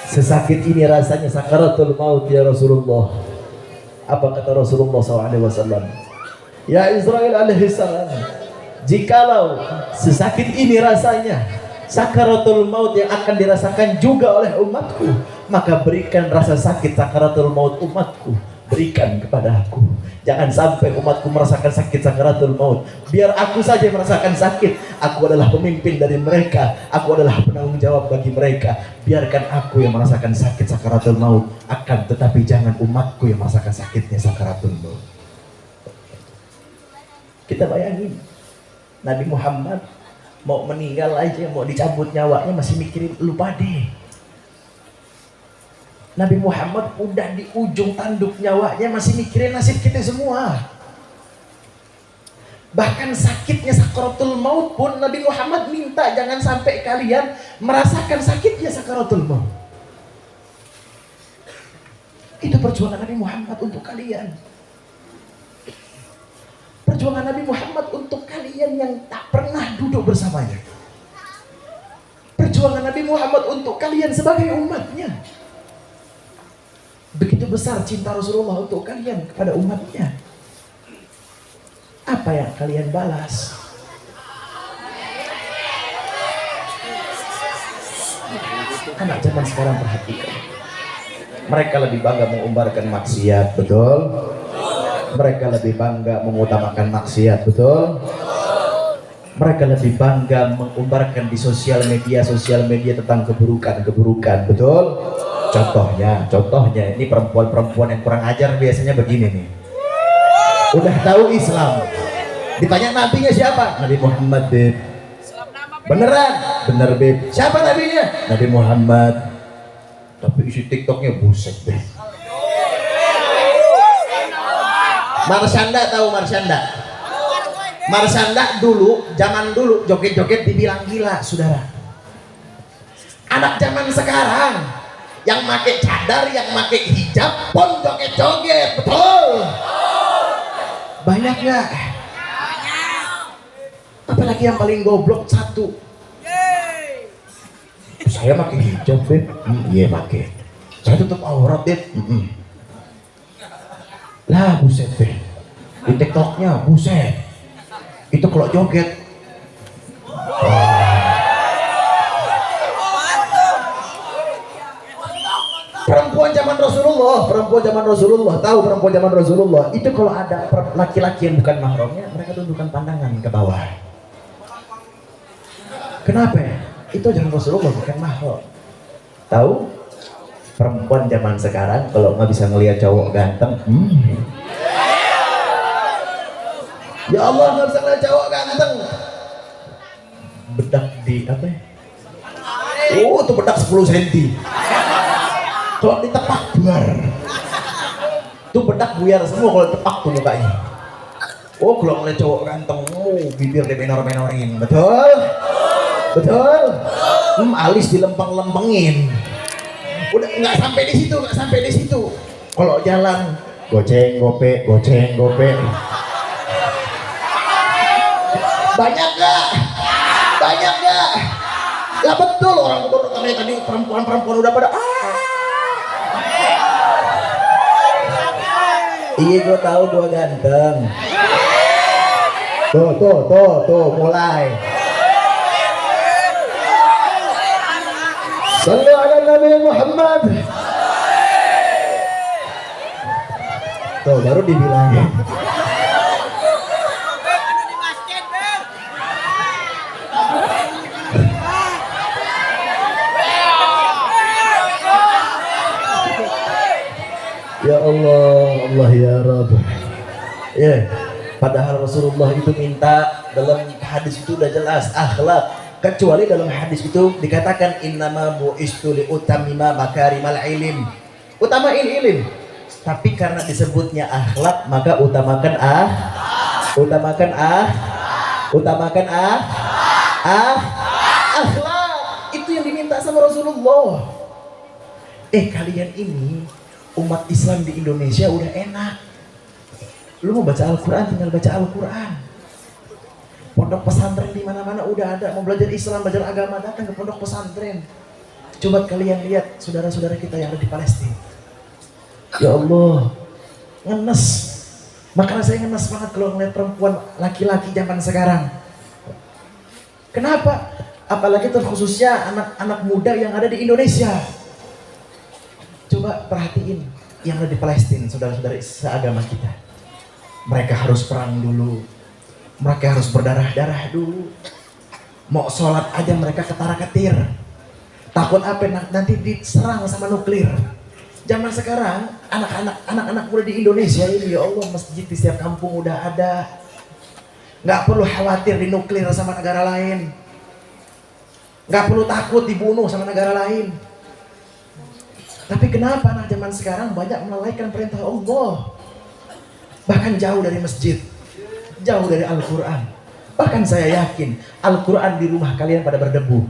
Sesakit ini rasanya sakaratul maut ya Rasulullah. Apa kata Rasulullah SAW? Ya Israel alaihissalam, jikalau sesakit ini rasanya sakaratul maut yang akan dirasakan juga oleh umatku, maka berikan rasa sakit sakaratul maut umatku, berikan kepada aku. Jangan sampai umatku merasakan sakit sakaratul maut. Biar aku saja merasakan sakit. Aku adalah pemimpin dari mereka, aku adalah penanggung jawab bagi mereka. Biarkan aku yang merasakan sakit sakaratul maut, akan tetapi jangan umatku yang merasakan sakitnya sakaratul maut. Kita bayangin, Nabi Muhammad mau meninggal aja, mau dicabut nyawanya masih mikirin lu pade. Nabi Muhammad udah di ujung tanduk nyawanya masih mikirin nasib kita semua. Bahkan sakitnya sakaratul maut pun Nabi Muhammad minta jangan sampai kalian merasakan sakitnya sakaratul maut. Itu perjuangan Nabi Muhammad untuk kalian. Perjuangan Nabi Muhammad untuk kalian yang tak pernah duduk bersamanya. Perjuangan Nabi Muhammad untuk kalian sebagai umatnya. Begitu besar cinta Rasulullah untuk kalian kepada umatnya. Apa yang kalian balas? Anak zaman sekarang perhatikan. Mereka lebih bangga mengumbarkan maksiat, betul? Mereka lebih bangga mengutamakan maksiat, betul? Mereka lebih bangga mengumbarkan di sosial media tentang keburukan, betul? Contohnya ini perempuan-perempuan yang kurang ajar biasanya begini nih. Udah tahu Islam, ditanya nabinya siapa? Nabi Muhammad, Beb. Beneran? Bener, Beb. Siapa nabinya? Nabi Muhammad. Tapi isi TikToknya buset, Beb. Marsyanda tahu Marsyanda? Marsyanda dulu, zaman dulu joget-joget dibilang gila, saudara. Anak zaman sekarang yang pakai cadar, yang pakai hijab pun joget-joget, betul? Banyak nggak? Apalagi yang paling goblok satu. Saya pakai hijab, Beb. Iya pakai. Saya tutup aurat, Beb. Lah buset, Beb. Di TikToknya buset. Itu kalau joget. Perempuan zaman Rasulullah, tahu perempuan zaman Rasulullah itu kalau ada laki-laki yang bukan mahramnya, mereka tundukkan pandangan ke bawah. Kenapa ya? Itu zaman Rasulullah bukan mahram. Tahu? Perempuan zaman sekarang kalau nggak bisa ngelihat cowok ganteng, ya Allah nggak bisa ngelihat cowok ganteng, bedak di apa ya? Oh, itu bedak 10 cm. Kalau ditepak buar, tuh bedak buyar semua kalau ditepak tuh mukanya. Oh, kalau ngeliat cowok ganteng, bibir dimenor-menorin, betul? Betul? Alis dilempeng-lempengin. Udah nggak sampai di situ, Kalau jalan, goceng gope. Banyak nggak? Ya betul, orang kami tadi perempuan udah pada iya, gue tahu gue ganteng. Tuh, mulai. Sallu ala Nabi Muhammad. Tuh, baru dibilangin. Ya Allah ya Rabb. Ya, padahal Rasulullah itu minta, dalam hadis itu udah jelas akhlak. Kecuali dalam hadis itu dikatakan innama bu'istu li utammima makarimal ilim. Utamain ilim. Tapi karena disebutnya akhlak, maka utamakan akhlak. Itu yang diminta sama Rasulullah. Kalian ini umat Islam di Indonesia udah enak. Lu mau baca Al-Quran tinggal baca Al-Quran. Pondok pesantren di mana-mana udah ada. Mau belajar Islam, belajar agama, datang ke pondok pesantren. Coba kalian lihat saudara-saudara kita yang ada di Palestina. Ya Allah, ngenes. Makanya saya ngenes banget kalau ngeliat perempuan laki-laki zaman sekarang. Kenapa? Apalagi terkhususnya anak-anak muda yang ada di Indonesia. Coba perhatiin yang ada di Palestina, saudara-saudara seagama kita. Mereka harus perang dulu. Mereka harus berdarah-darah dulu. Mau sholat aja mereka ketara-ketir. Takut apa? Nanti diserang sama nuklir. Zaman sekarang anak-anak muda di Indonesia ini, ya Allah, masjid di setiap kampung udah ada. Nggak perlu khawatir dinuklir sama negara lain. Nggak perlu takut dibunuh sama negara lain. Tapi kenapa anak zaman sekarang banyak melalaikan perintah Allah? Bahkan jauh dari masjid, jauh dari Al-Quran. Bahkan saya yakin Al-Quran di rumah kalian pada berdebu.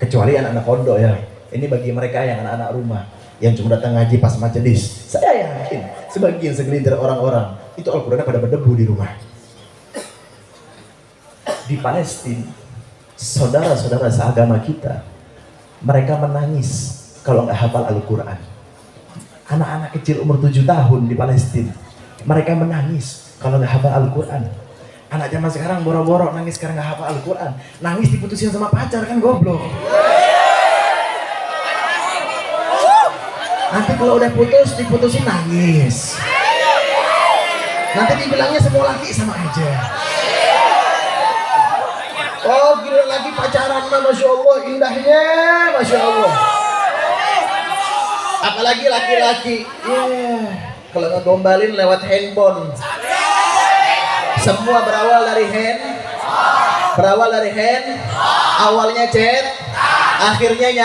Kecuali anak-anak pondok ya. Ini bagi mereka yang anak-anak rumah yang cuma datang ngaji pas majelis. Saya yakin sebagian segelintir orang-orang itu Al-Qurannya pada berdebu di rumah. Di Palestina, saudara-saudara seagama kita, mereka menangis kalau nggak hafal Al-Quran. Anak-anak kecil umur 7 tahun di Palestina, mereka menangis kalau nggak hafal Al-Quran. Anak zaman sekarang boro-boro nangis karena nggak hafal Al-Quran. Nangis diputusin sama pacar, kan goblok. Nanti kalau udah diputusin nangis. Nanti dibilangnya semua laki sama aja. Oh, gila lagi pacaran, Masya Allah, indahnya, Masya Allah. Apalagi laki-laki, kalau ngegombalin lewat handphone. Semua berawal dari hand, awalnya chat, akhirnya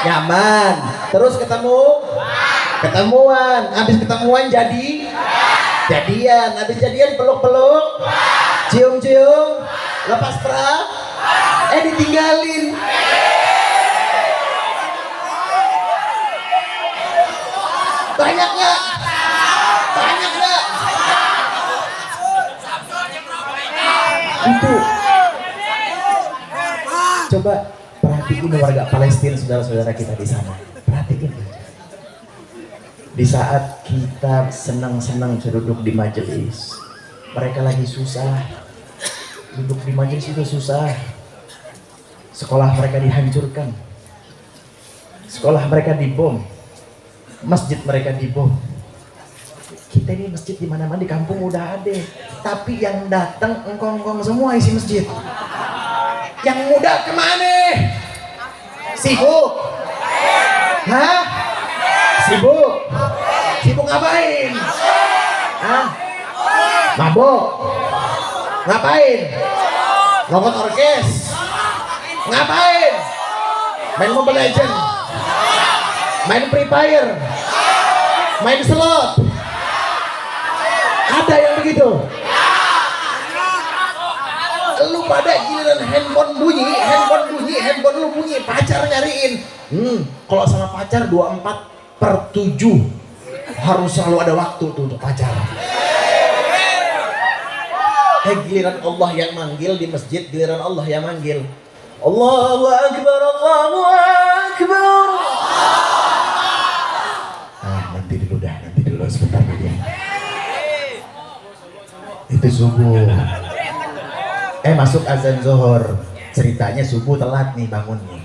nyaman, terus ketemu Ketemuan, habis ketemuan jadian, habis jadian peluk-peluk, cium-cium, lepas strap, ditinggalin. Banyak nggak? Itu coba perhatiin warga Palestina, saudara-saudara kita di sana. Perhatiin. Di saat kita senang-senang duduk di majelis, mereka lagi susah. Duduk di majelis itu susah. Sekolah mereka dihancurkan. Sekolah mereka dibom. Masjid mereka dibom. Kita ini masjid di mana-mana di kampung udah ada, tapi yang datang engkong-engkong semua isi masjid. Yang muda kemana? Sibuk? Hah? Sibuk? Sibuk ngapain? Hah? Mabok? Ngapain? Nonton orkes? Ngapain? Main Mobile Legend? Main Free Fire? Main slot? Ada yang begitu? Lu pada giliran handphone lu bunyi, pacar nyariin. Kalau sama pacar 24/7 harus selalu ada waktu tuh untuk pacar. Giliran Allah yang manggil di masjid, giliran Allah yang manggil. Allahu Akbar, Allahu Akbar. Nanti dulu sebentar lagi. Itu subuh. Masuk azan zuhur. Ceritanya subuh telat nih bangunnya.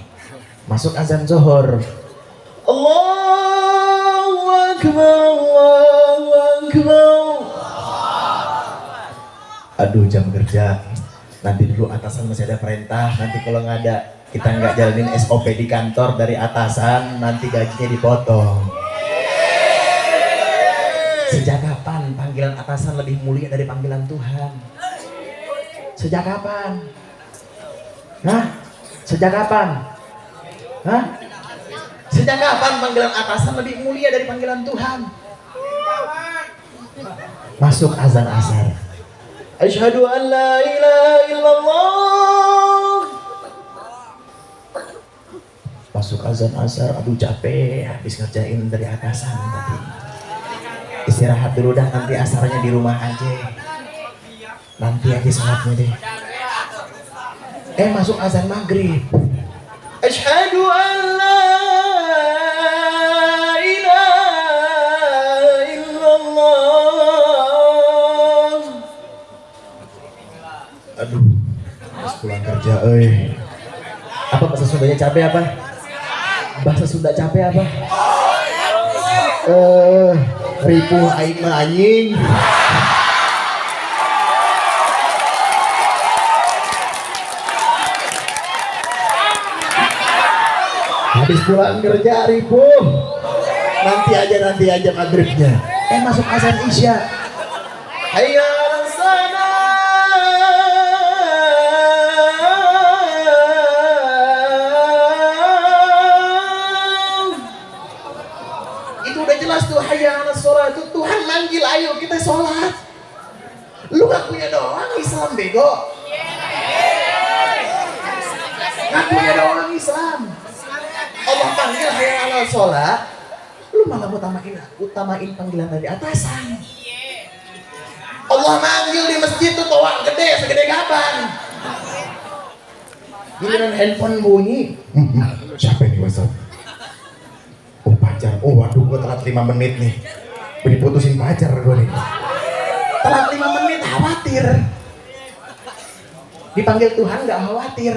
Masuk azan zuhur. Allahu Akbar, Allahu Akbar. Aduh, jam kerja. Nanti dulu atasan masih ada perintah. Nanti kalau nggak ada, kita nggak jalanin SOP di kantor dari atasan, nanti gajinya dipotong. Sejak kapan panggilan atasan lebih mulia dari panggilan Tuhan? Sejak kapan? Hah? Sejak kapan? Hah? Sejak kapan panggilan atasan lebih mulia dari panggilan Tuhan? Masuk azan asar. Asyhadu an la ilaha illallah. Masuk azan asar, aduh capek habis ngerjain dari atasan tadi. Istirahat dulu dah, nanti asarnya di rumah aja. Nanti aja sholatnya deh. Masuk azan maghrib. Asyhadu an la ilaha illallah. Aduh, harus pulang kerja, Apa bahasa Sundanya capek apa? Bahasa Sunda capek apa? Ripuh aing mah anjing. Habis pulang kerja ripuh. Nanti aja maghribnya. Masuk azan isya. Hayya 'alas shalah. Itu udah jelas tuh, hayya 'alas shalah itu Tuhan manggil, ayo kita sholat. Lu ngakunya doang Islam bego. Ngakunya doang Islam. Allah panggil hayya 'alas shalah, lu malah utamain panggilan dari atasan. Allah manggil di masjid tuh toa gede, segede gaban. Giliran handphone bunyi. Siapa ini WhatsApp? Pacar. Waduh, gue telat 5 menit nih. Gue diputusin pacar gue nih. Telat 5 menit, khawatir. Dipanggil Tuhan gak khawatir.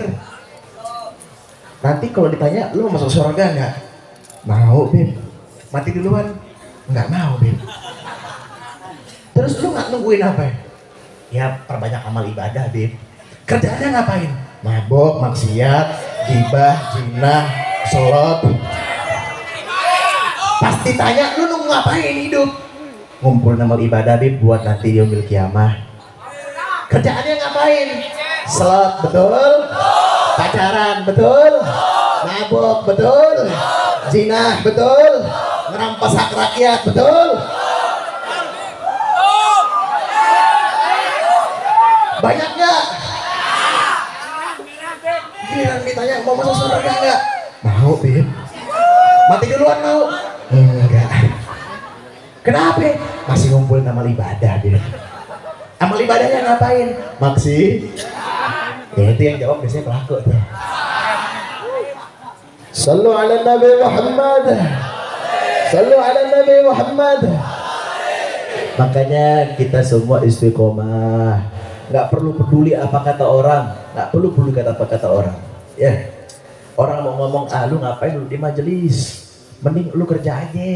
Nanti kalau ditanya, lu mau masuk surga nggak? Mau, Beb. Mati duluan? Nggak mau, Beb. Terus lu nggak nungguin apa? Ya perbanyak amal ibadah, Beb. Kerjaannya ngapain? Mabok, maksiat, gibah, zina, sholat. Pasti tanya, lu nunggu ngapain hidup? Ngumpul amal ibadah, Beb, buat nanti di yaumil kiamah. Kerjaannya ngapain? Sholat, betul? Pacaran, betul? Mabok, betul? Zina, betul? ngerampas hak rakyat, betul? Banyak nggak? Giliran ditanya mau masuk surga nggak? Mau, Bib. Mati duluan mau? Enggak. Kenapa? Masih ngumpulin amal ibadah, Bib. Amal ibadahnya ngapain? Maksi. Ya itu yang jawab biasanya pelaku tuh. Sallu ala Nabi Muhammad. Sallu ala Nabi Muhammad. Makanya kita semua istiqomah. Nggak perlu peduli apa kata orang. Nggak perlu peduli apa kata orang. Ya. Orang mau ngomong, lu ngapain lu di majelis? Mending lu kerja aja.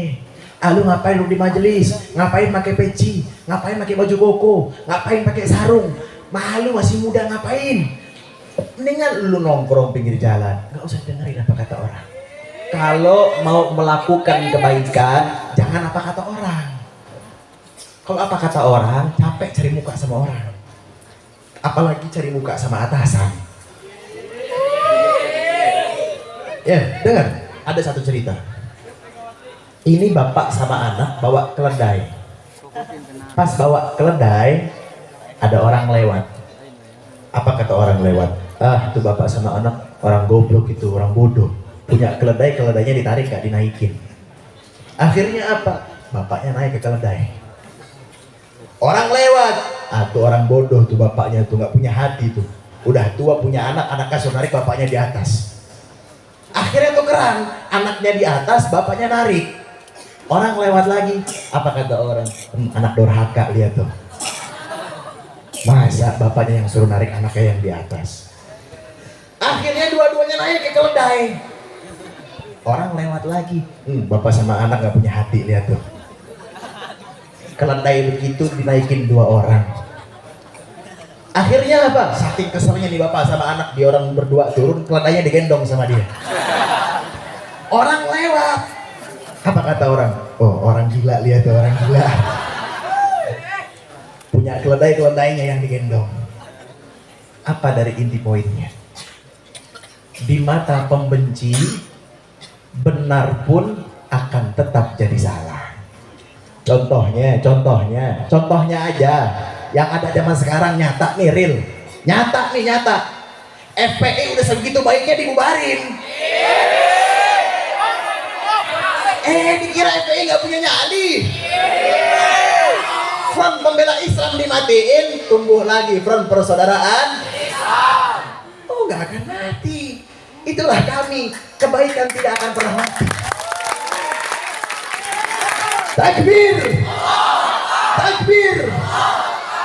Lu ngapain lu di majelis? Ngapain pakai peci? Ngapain pakai baju koko? Ngapain pakai sarung? Malu masih muda ngapain? Mendingan lu nongkrong pinggir jalan, nggak usah dengerin apa kata orang. Kalau mau melakukan kebaikan, jangan apa kata orang. Kalau apa kata orang, capek cari muka sama orang. Apalagi cari muka sama atasan. Ya, dengar, ada satu cerita. Ini bapak sama anak bawa keledai. Pas bawa keledai, ada orang lewat. Apa kata orang lewat? Itu bapak sama anak orang goblok itu, orang bodoh. Punya keledai, keledainya ditarik gak dinaikin. Akhirnya apa? Bapaknya naik ke keledai. Orang lewat. Tuh orang bodoh tuh bapaknya tuh, gak punya hati tuh. Udah tua punya anak, anaknya suruh narik, bapaknya di atas. Akhirnya tukeran, anaknya di atas, bapaknya narik. Orang lewat lagi. Apa kata orang? Anak durhaka, lihat tuh. Masa bapaknya yang suruh narik anaknya yang di atas. Akhirnya dua-duanya naik ke keledai. Orang lewat lagi. Bapak sama anak gak punya hati, lihat tuh. Keledai begitu dinaikin dua orang. Akhirnya apa? Saking keselnya nih bapak sama anak, dia orang berdua turun, keledainya digendong sama dia. Orang lewat. Apa kata orang? Oh, orang gila, lihat tuh, orang gila. Punya keledai-keledainya yang digendong. Apa dari inti poinnya? Di mata pembenci, benar pun akan tetap jadi salah. Contohnya aja. Yang ada zaman sekarang nyata nih, real. Nyata. FPI udah sebegitu baiknya dibubarin. Dikira FPI nggak punya nyali. Front pembela Islam dimatiin, tumbuh lagi front persaudaraan Islam. Oh, nggak akan mati. Itulah kami, kebaikan tidak akan pernah mati. Takbir, takbir,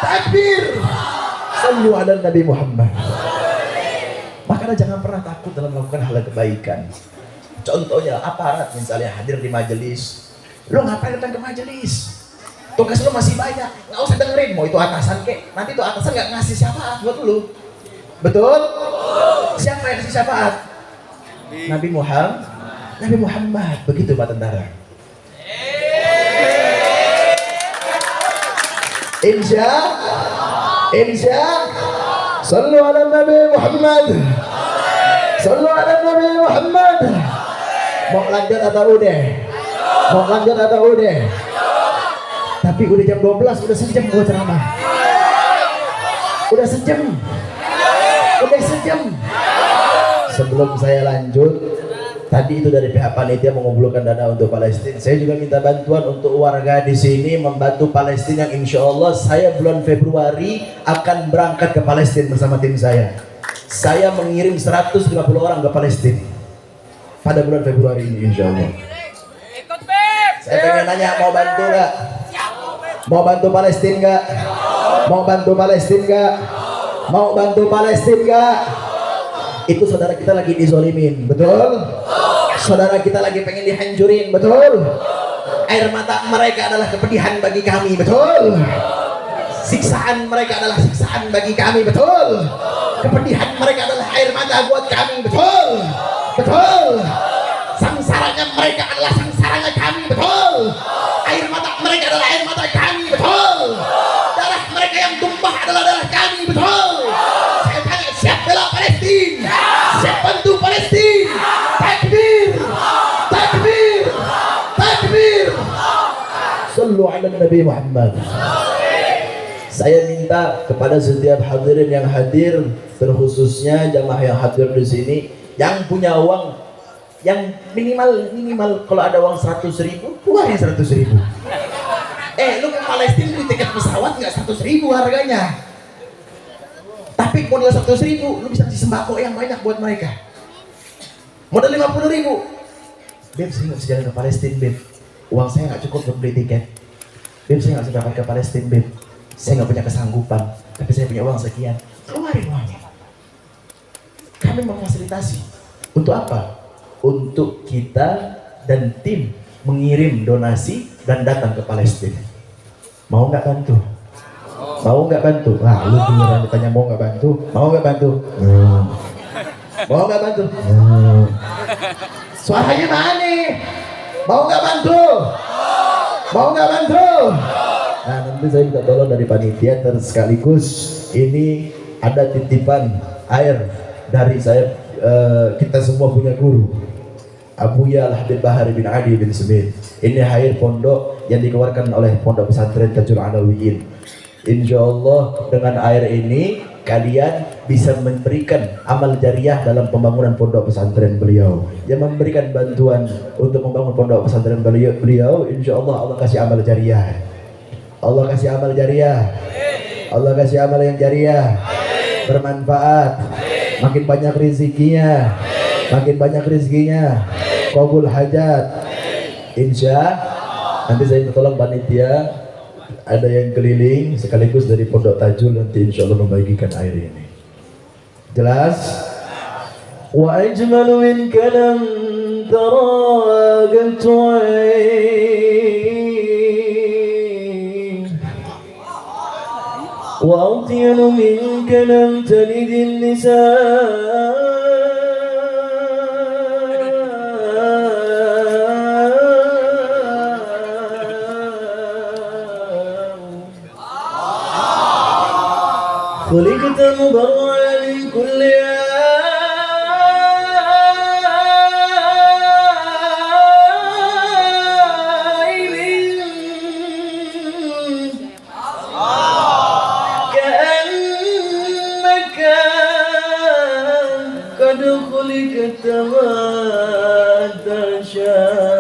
takbir. Sallu ala Nabi Muhammad. Makanya jangan pernah takut dalam melakukan hal kebaikan. Contohnya aparat misalnya hadir di majelis, lo ngapain datang ke majelis? Tugas lo masih banyak, nggak usah dengerin. Mau itu atasan kek, nanti tuh atasan nggak ngasih syafaat buat lo. Betul? Siapa yang ngasih syafaat? Nabi Muhammad. Begitu Pak Tentara. Insya Sallu ala Nabi Muhammad. Sallu ala Nabi Muhammad. Mau lanjut atau udah? Tapi udah jam 12, udah sejam gua ceramah. Udah sejam. Sebelum saya lanjut, tadi itu dari pihak panitia mengumpulkan dana untuk Palestina. Saya juga minta bantuan untuk warga di sini membantu Palestina yang insya Allah saya bulan Februari akan berangkat ke Palestina bersama tim saya. Saya mengirim 150 orang ke Palestina pada bulan Februari ini insya Allah. Saya pengen nanya, mau bantu nggak? Mau bantu Palestina nggak? Mau bantu Palestina nggak? Itu saudara kita lagi dizolimin, betul? Saudara kita lagi pengen dihancurin, betul? Air mata mereka adalah kepedihan bagi kami, betul? Siksaan mereka adalah siksaan bagi kami, betul? Kepedihan mereka adalah air mata buat kami, betul? Sangsaranya mereka adalah sangsaranya kami, betul? Air mata mereka adalah air mata kami, betul? Darah mereka yang tumpah adalah darah kami, betul? Saya tanya, siap bela Palestina? Siap bantu Palestina? Takbir! Nabi Muhammad. Saya minta kepada setiap hadirin yang hadir, terkhususnya jamaah yang hadir di sini, yang punya uang, yang minimal kalau ada uang 100.000, keluarin 100.000. Lu ke Palestina beli tiket pesawat nggak 100.000 harganya. Tapi modal 100.000, lu bisa kasih sembako yang banyak buat mereka. Modal 50.000, Beb, saya nggak bisa jalan ke Palestina, Beb. Uang saya nggak cukup untuk beli tiket. Beb, saya nggak bisa berangkat ke Palestina, Beb. Saya nggak punya kesanggupan, tapi saya punya uang sekian. Keluarin uangnya. Kami memfasilitasi. Untuk apa? Untuk kita dan tim mengirim donasi dan datang ke Palestina. Mau nggak bantu? Mau nggak bantu? Wah, lu beneran ditanya mau nggak bantu? Mau nggak bantu? Mau nggak bantu? Suaranya mana nih? Mau nggak bantu? Mau nggak bantu? Nah, nanti saya minta tolong dari panitia, sekaligus ini ada titipan air dari saya. Kita semua punya guru, Abuya Al-Habib Bahari bin Adi bin Smith. Ini air pondok yang dikeluarkan oleh Pondok Pesantren Tajul Alawiyin. Insya Allah dengan air ini kalian bisa memberikan amal jariah dalam pembangunan pondok pesantren beliau. Yang memberikan bantuan untuk membangun pondok pesantren beliau, insya Allah Allah kasih amal jariah. Allah kasih amal jariah. Allah kasih amal yang jariah, bermanfaat, makin banyak rezekinya, makin banyak rezekinya, qabul hajat. Insya nanti saya tolong panitia, ada yang keliling sekaligus dari Pondok Tajul, nanti insya Allah membagikan air ini. Jelas? Wa ajmalu min kalam taragantu wa atyanu min kalam talidin nisa. خلقت مبرأ من كل عيب كأنك قد خلقت ما تشاء.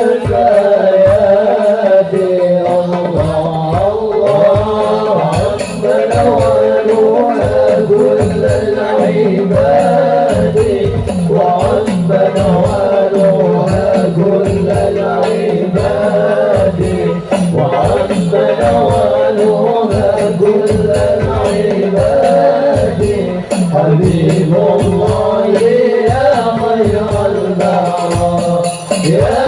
الفيادي الله الله ربنا ونوح كل العباد وربنا ونوح كل العباد وربنا ونوح كل العباد حبيب الله يا خير البراء يا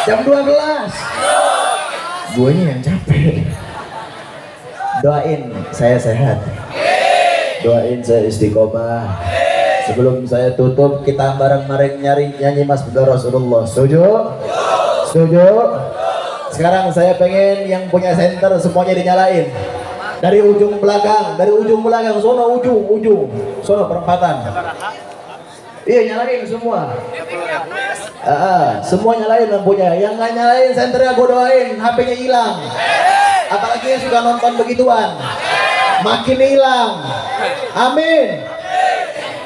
Jam 12 guanya yang capek. Doain saya sehat, doain saya istiqomah. Sebelum saya tutup, kita bareng-bareng nyanyi Mas Betul Rasulullah. Setuju? Setuju? Sekarang saya pengen yang punya senter semuanya dinyalain. Dari ujung belakang, sono ujung, sono perempatan. Iya, nyalain semua. Semua nyalain lampunya. Yang nggak nyalain senternya gue doain HP-nya hilang. Apalagi yang suka nonton begituan, makin hilang. Amin.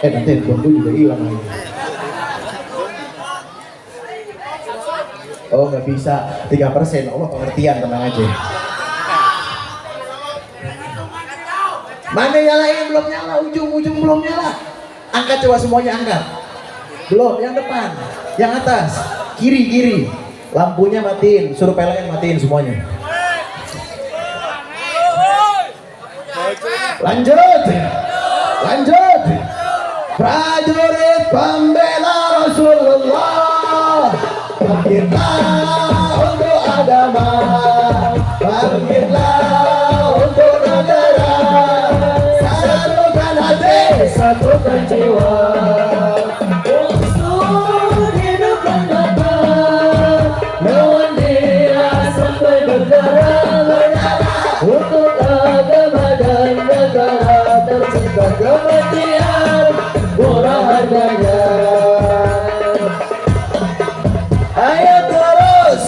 Nanti handphone gue juga hilang lagi. Oh nggak bisa, 3%. Allah pengertian, tenang aja. Mana nyalain? Belum nyala, ujung belum nyala. Angkat coba semuanya, angkat. Belum, yang depan, yang atas, kiri. Lampunya matiin, suruh PLN matiin semuanya. Lanjut. Prajurit pembela Rasulullah, bangkitlah untuk agama, bangkitlah untuk negara, satukan hati, satukan jiwa, untuk hidupkan kata, lawan dia sampai berdarah, untuk agama dan negara tercipta kematian murah harganya. Ayo terus.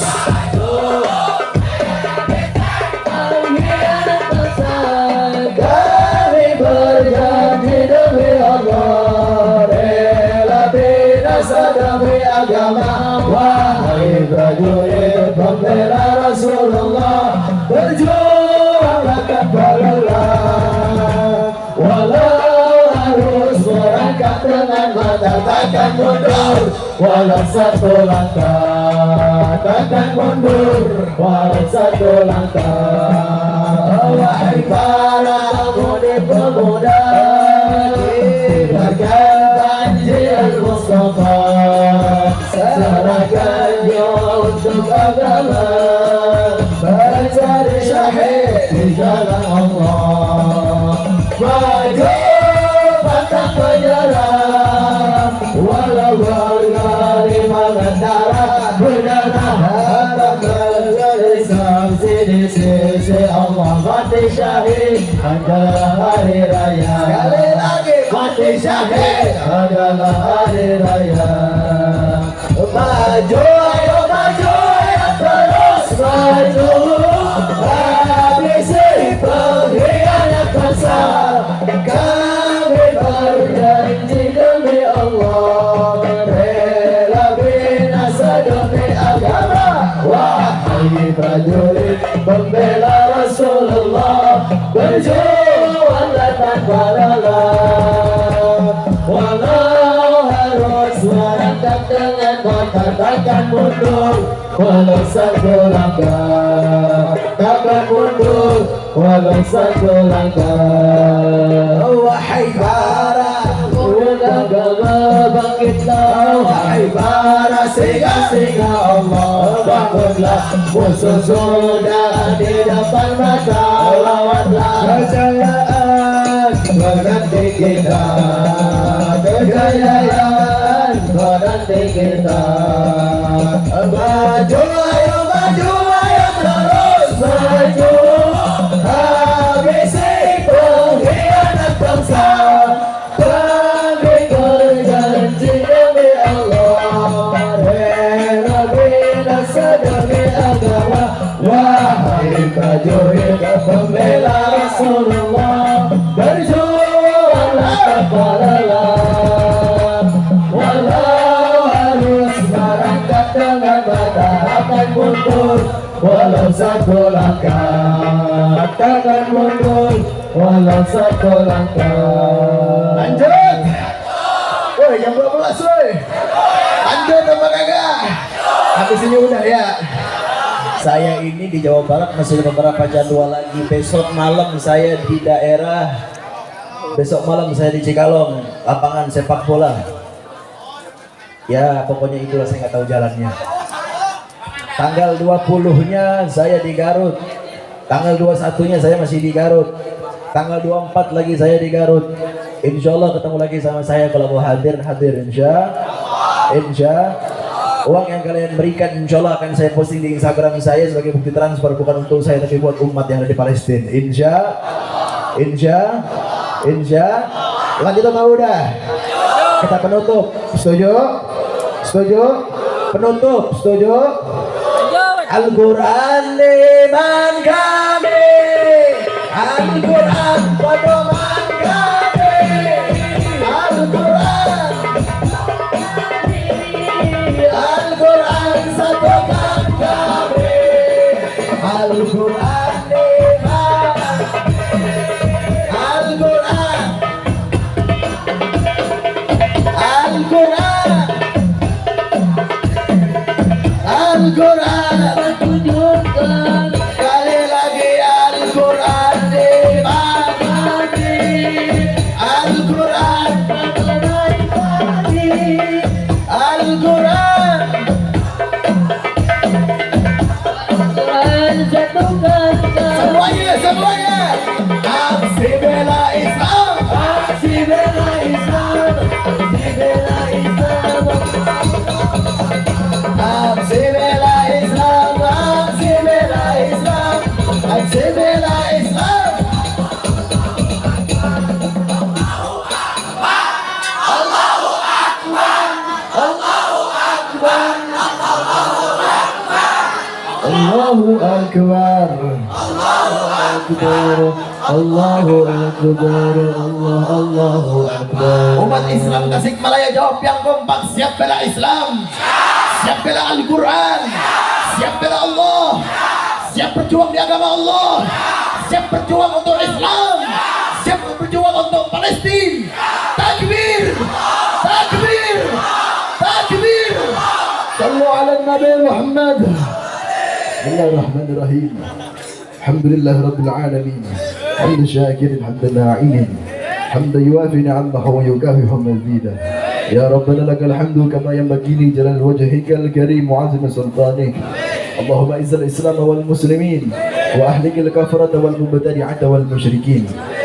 Kami berjanji demi Allah, rela binasa demi agama. Wahai prajurit pembela Rasulullah, berjuanglah tanpa lelah, walau harus merangkak dengan mata. takkan mundur walau satu langkah, takkan mundur walau satu langkah. Wahai para pemuda-pemuda, kibarkan banjir Mustafa, serahkan nyawa untuk agama, mencari syahid di jalan Allah. Maju pantang menyerah, walau berkali mengendarah, berdarah harap berislam di sisi Allah. Mati syahid adalah hari raya, sekali lagi mati syahid adalah hari raya. Maju ayo maju ayo terus maju, habisi pengkhianat bangsa. Kami berjanji demi Allah, rela binasa demi agama. Wahai prajurit pembela Rasulullah, berjuanglah tanpa lelah. Walau harus merangkak dengan motor, takkan mundur walau satu langkah, takkan mundur walau satu langkah. Wahai para pemuda agama, bangkitlah. Wahai para singa-singa Allah, bangunlah. Musuh sudah di depan mata, lawanlah. Kejayaan menanti kita, kejayaan menanti kita. Maju ayo maju ayo terus maju, habisi pengkhianat bangsa. Kami berjanji demi Allah, rela binasa demi agama. Wahai prajurit pembela Rasulullah, berjuanglah tanpa lelah. Walau harus merangkak dengan mata, takkan mundur walau satu langkah, takkan mundur walau satu langkah. Lanjut. Woi, jam 12 woi. Lanjut apa kagak? Habis ini udah ya. Saya ini di Jawa Barat masih ada beberapa jadwal lagi. Besok malam saya di daerah, besok malam saya di Cikalong, lapangan sepak bola. Ya pokoknya itulah, saya nggak tahu jalannya. Tanggal 20-nya saya di Garut, tanggal 21-nya saya masih di Garut, tanggal 24 lagi saya di Garut. Insya Allah ketemu lagi sama saya. Kalau mau hadir, hadir insya. Uang yang kalian berikan insya Allah akan saya posting di Instagram saya sebagai bukti transfer, bukan untuk saya tapi buat umat yang ada di Palestina. Insya. Lanjut apa udah? Kita penutup. Setuju? Penutup. Setuju? Al-Quran iman kami, Al-Quran pedoman kami, Al-Quran satukan kami, Al-Quran iman, Al-Quran tunjukkan kali lagi Al-Quran iman kami, Al-Quran pedoman kami, Al-Quran satukan kami. Semuanya aksi bela Islam, aksi bela Islam, aksi bela Islam, aksi bela Islam, aksi bela Islam, aksi bela Islam. Allahu Akbar, Allahu Akbar, Allahu Akbar, Allahu Akbar, Allahu Akbar. Umat Islam Tasikmalaya jawab yang kompak, siap bela Islam, siap bela Al-Quran, siap bela Allah, siap berjuang di agama Allah, siap berjuang untuk Islam, siap berjuang untuk Palestina. Takbir, takbir, محمد. بسم الله الرحمن الرحيم. الحمد لله رب العالمين حمد شاكر حمد ناعم حمد يوافي نعمه ويكافئ مزيدا. يا ربنا لك الحمد كما ينبغي لجلال وجهك الكريم وعظيم سلطانك. اللهم اعز الاسلام والمسلمين واهلك الكفرة والمبتدعة والمشركين.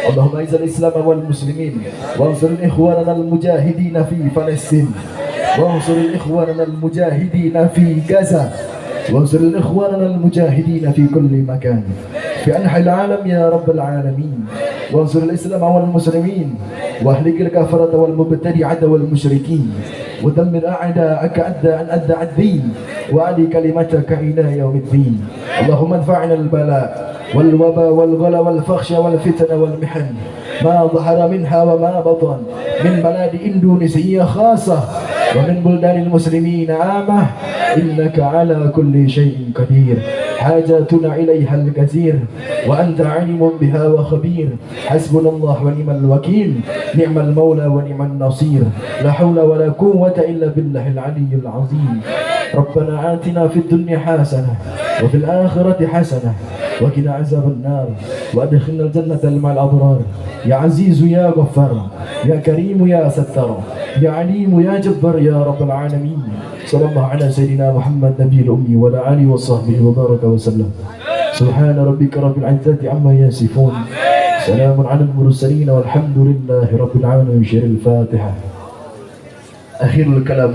اللهم اعز الاسلام والمسلمين وانصر اخواننا المجاهدين في فلسطين وانصر اخواننا المجاهدين في غزة وانصر اخواننا المجاهدين في كل مكان في انحاء العالم يا رب العالمين. وانصر الاسلام والمسلمين واهلك الكفرة والمبتدعة والمشركين ودمر اعداءك اعداء الدين وعلي كلمتك الى يوم الدين. اللهم ادفعنا البلاء والوباء والغلا والفحش والفتن والمحن ما ظهر منها وما بطن من بلاد اندونيسيا خاصة ومن بلدان المسلمين عامة. إنك على كل شيء قدير. حاجاتنا إليها الكثير وأنت عليم بها وخبير. حسبنا الله ونعم الوكيل نعم المولى ونعم النصير. لا حول ولا قوة إلا بالله العلي العظيم. ربنا آتنا في الدنيا حسنة وفي الآخرة حسنة وقنا عذاب النار وأدخلنا الجنة مع الأبرار. يا عزيز يا غفار يا كريم يا ستار يا عليم يا جبار يا رب العالمين. صلى الله على سيدنا محمد نبي الأمي وعلى آله وصحبه وبارك وسلم. سبحان ربك رب العزة عما يصفون سلام على المرسلين والحمد لله رب العالمين. شر الفاتحة. أخير الكلام.